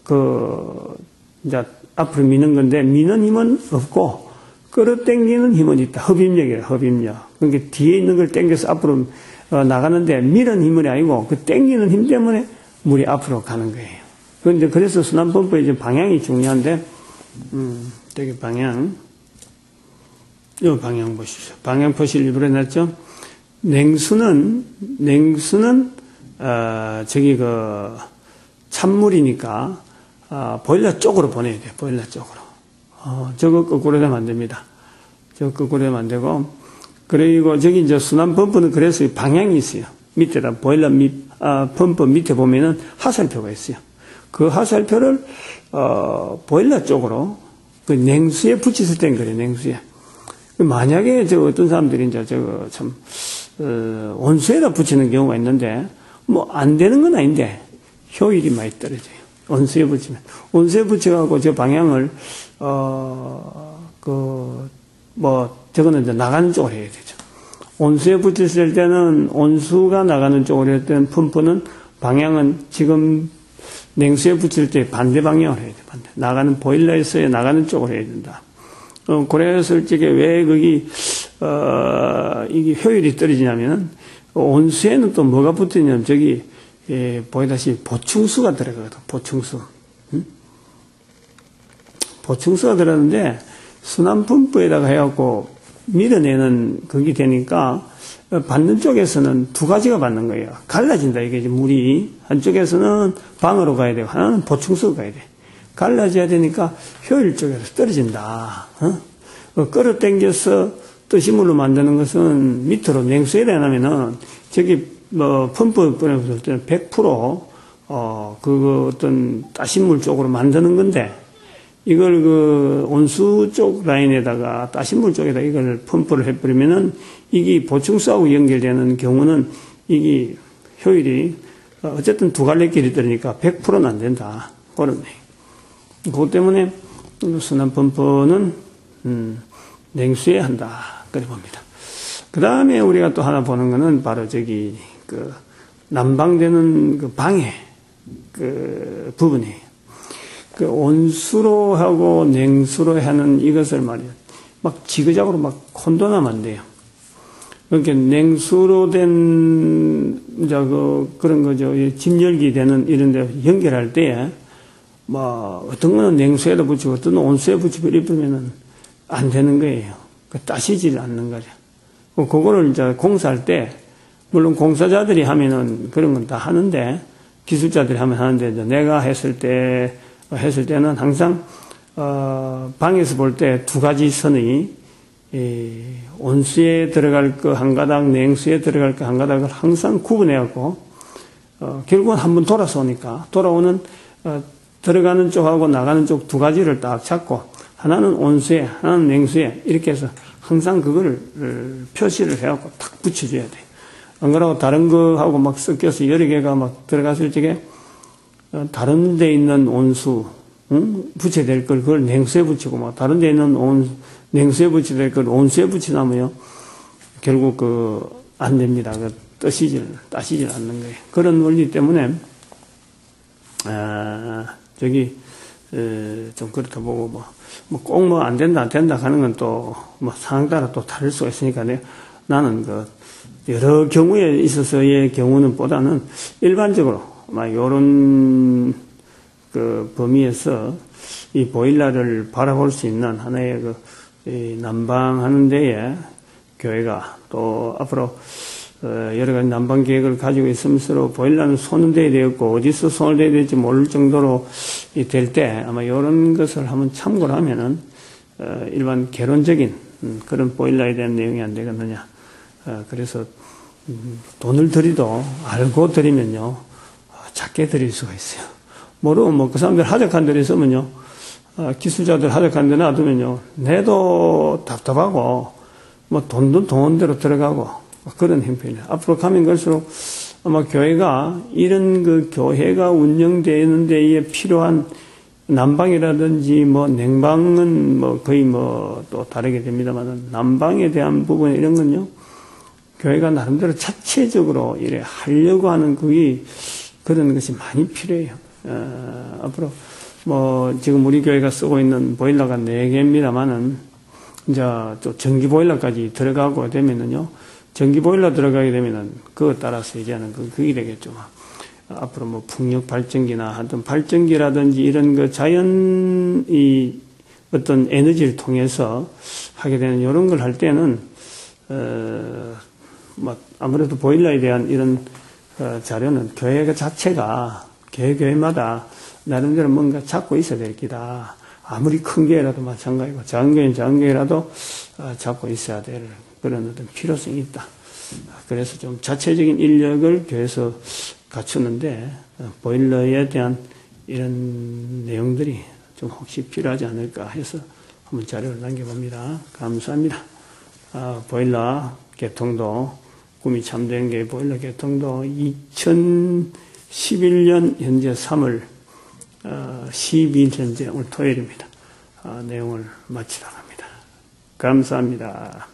이제 앞으로 미는 건데, 미는 힘은 없고, 끌어당기는 힘은 있다. 흡입력이에요, 흡입력. 그러니까 뒤에 있는 걸 당겨서 앞으로 나가는데, 미는 힘은 아니고, 당기는 힘 때문에 물이 앞으로 가는 거예요. 그래서 순환펌프의 이제 방향이 중요한데, 저기 방향, 요 방향 보십시오. 방향 표시를 일부러 해놨죠? 냉수는, 찬물이니까, 보일러 쪽으로 보내야 돼요. 보일러 쪽으로. 저거 거꾸로 되면 안 됩니다. 저거 거꾸로 되면 안 되고, 그리고 저기 이제 순환펌프는 그래서 방향이 있어요. 밑에다 보일러 펌프 밑에 보면은 하살표가 있어요. 그 하살표를, 보일러 쪽으로, 냉수에 붙였을 땐 그래요, 냉수에. 만약에 어떤 사람들이 이제 온수에다 붙이는 경우가 있는데, 안 되는 건 아닌데, 효율이 많이 떨어져요. 온수에 붙이면. 온수에 붙여갖고 저 방향을, 저거는 이제 나가는 쪽으로 해야 되죠. 온수에 붙였을 때는 온수가 나가는 쪽으로 할 때는 펌프는 방향은 지금 냉수에 붙일 때 반대 방향으로 해야 돼. 반대. 나가는 보일러에서 나가는 쪽으로 해야 된다. 그래서 솔직히 왜 이게 효율이 떨어지냐면은 온수에는 또 뭐가 붙으냐면 보이다시피 보충수가 들어가거든. 보충수. 보충수가 들어가는데 순환 펌프에다가 해갖고 밀어내는 그게 되니까 받는 쪽에서는 두 가지가 받는 거예요. 갈라진다. 이게 물이 한쪽에서는 방으로 가야 되고 하나는 보충수로 가야 돼. 갈라져야 되니까 효율 쪽에서 떨어진다. 끌어당겨서 뜨신물로 만드는 것은 밑으로 냉수에 대하면은 펌프 뿌려서 100% 어떤 따신물 쪽으로 만드는 건데 이걸 온수 쪽 라인에다가 따신물 쪽에다 이걸 펌프를 해버리면은 이게 보충수하고 연결되는 경우는 이게 효율이 어쨌든 두 갈래길이 들으니까 100%는 안 된다. 그렇네. 그것 때문에 순환 펌프는 냉수에 한다. 그래 봅니다. 그 다음에 우리가 또 하나 보는 거는 바로 난방되는 방해 부분이에요. 온수로 하고 냉수로 하는 이것을 말이에요. 막 지그작으로 막 혼돈하면 안 돼요. 그러니까 냉수로 된, 이제 그런 거죠. 집 열기 되는 이런 데 연결할 때, 뭐, 어떤 거는 냉수에다 붙이고, 어떤 건 온수에 붙이고 이러면은 안 되는 거예요. 따시질 않는 거죠. 그거를 이제 공사할 때, 물론 공사자들이 하면은 그런 건 다 하는데, 기술자들이 하면 하는데, 이제 내가 했을 때는 항상, 방에서 볼 때 두 가지 선이, 온수에 들어갈 거 한 가닥, 냉수에 들어갈 거 한 가닥을 항상 구분해갖고, 결국은 한번 돌아서 오니까, 돌아오는, 들어가는 쪽하고 나가는 쪽 두 가지를 딱 잡고, 하나는 온수에, 하나는 냉수에, 이렇게 해서 항상 그거를 표시를 해갖고 탁 붙여줘야 돼. 안 그러고 다른 거하고 막 섞여서 여러 개가 막 들어갔을 적에, 다른 데 있는 온수, 붙여야 될 걸 그걸 냉수에 붙이고, 막 다른 데 있는 냉수에 붙여야 될 걸 온수에 붙이나면요, 결국 안 됩니다. 따시질 않는 거예요. 그런 원리 때문에, 좀 그렇다 보고, 꼭 안 된다 하는 건 또, 상황 따라 또 다를 수가 있으니까, 나는 여러 경우에 있어서의 경우는 보다는 일반적으로, 요런, 범위에서 이 보일러를 바라볼 수 있는 하나의 난방하는 데에 교회가 또 앞으로 여러 가지 난방 계획을 가지고 있으면서 보일러는 손을 대야 되었고 어디서 손을 대야 될지 모를 정도로 될 때 아마 이런 것을 한번 참고를 하면은 일반 개론적인 그런 보일러에 대한 내용이 안 되겠느냐. 그래서 돈을 들이도 알고 들이면요 작게 들일 수가 있어요. 모르면 그 사람들 하적한 데를 있으면요 기술자들 하적한 데 놔두면요 내도 답답하고 돈도 돈대로 들어가고 그런 형편이에요. 앞으로 가면 갈수록 아마 교회가 이런 교회가 운영되는 데에 필요한 난방이라든지 냉방은 거의 또 다르게 됩니다만 난방에 대한 부분 이런 건요 교회가 나름대로 자체적으로 이래 하려고 하는 그런 것이 많이 필요해요. 앞으로 지금 우리 교회가 쓰고 있는 보일러가 4개입니다만은 이제 또 전기 보일러까지 들어가고 되면은요 전기 보일러 들어가게 되면은 그거 따라서 이제는 그게 되겠죠. 앞으로 풍력 발전기나 하여튼 발전기라든지 이런 자연 어떤 에너지를 통해서 하게 되는 이런 걸 할 때는 아무래도 보일러에 대한 이런 자료는 교회 자체가 교회마다 나름대로 뭔가 잡고 있어야 될 기다. 아무리 큰 교회라도 마찬가지고 작은 교회라도 잡고 있어야 될 그런 어떤 필요성이 있다. 그래서 좀 자체적인 인력을 교회에서 갖추는데 보일러에 대한 이런 내용들이 좀 혹시 필요하지 않을까 해서 한번 자료를 남겨봅니다. 감사합니다. 보일러 개통도 꿈이 참된 게 보일러 개통도 2011년 현재 3월 12일 현재 오늘 토요일입니다. 내용을 마치도록 합니다. 감사합니다.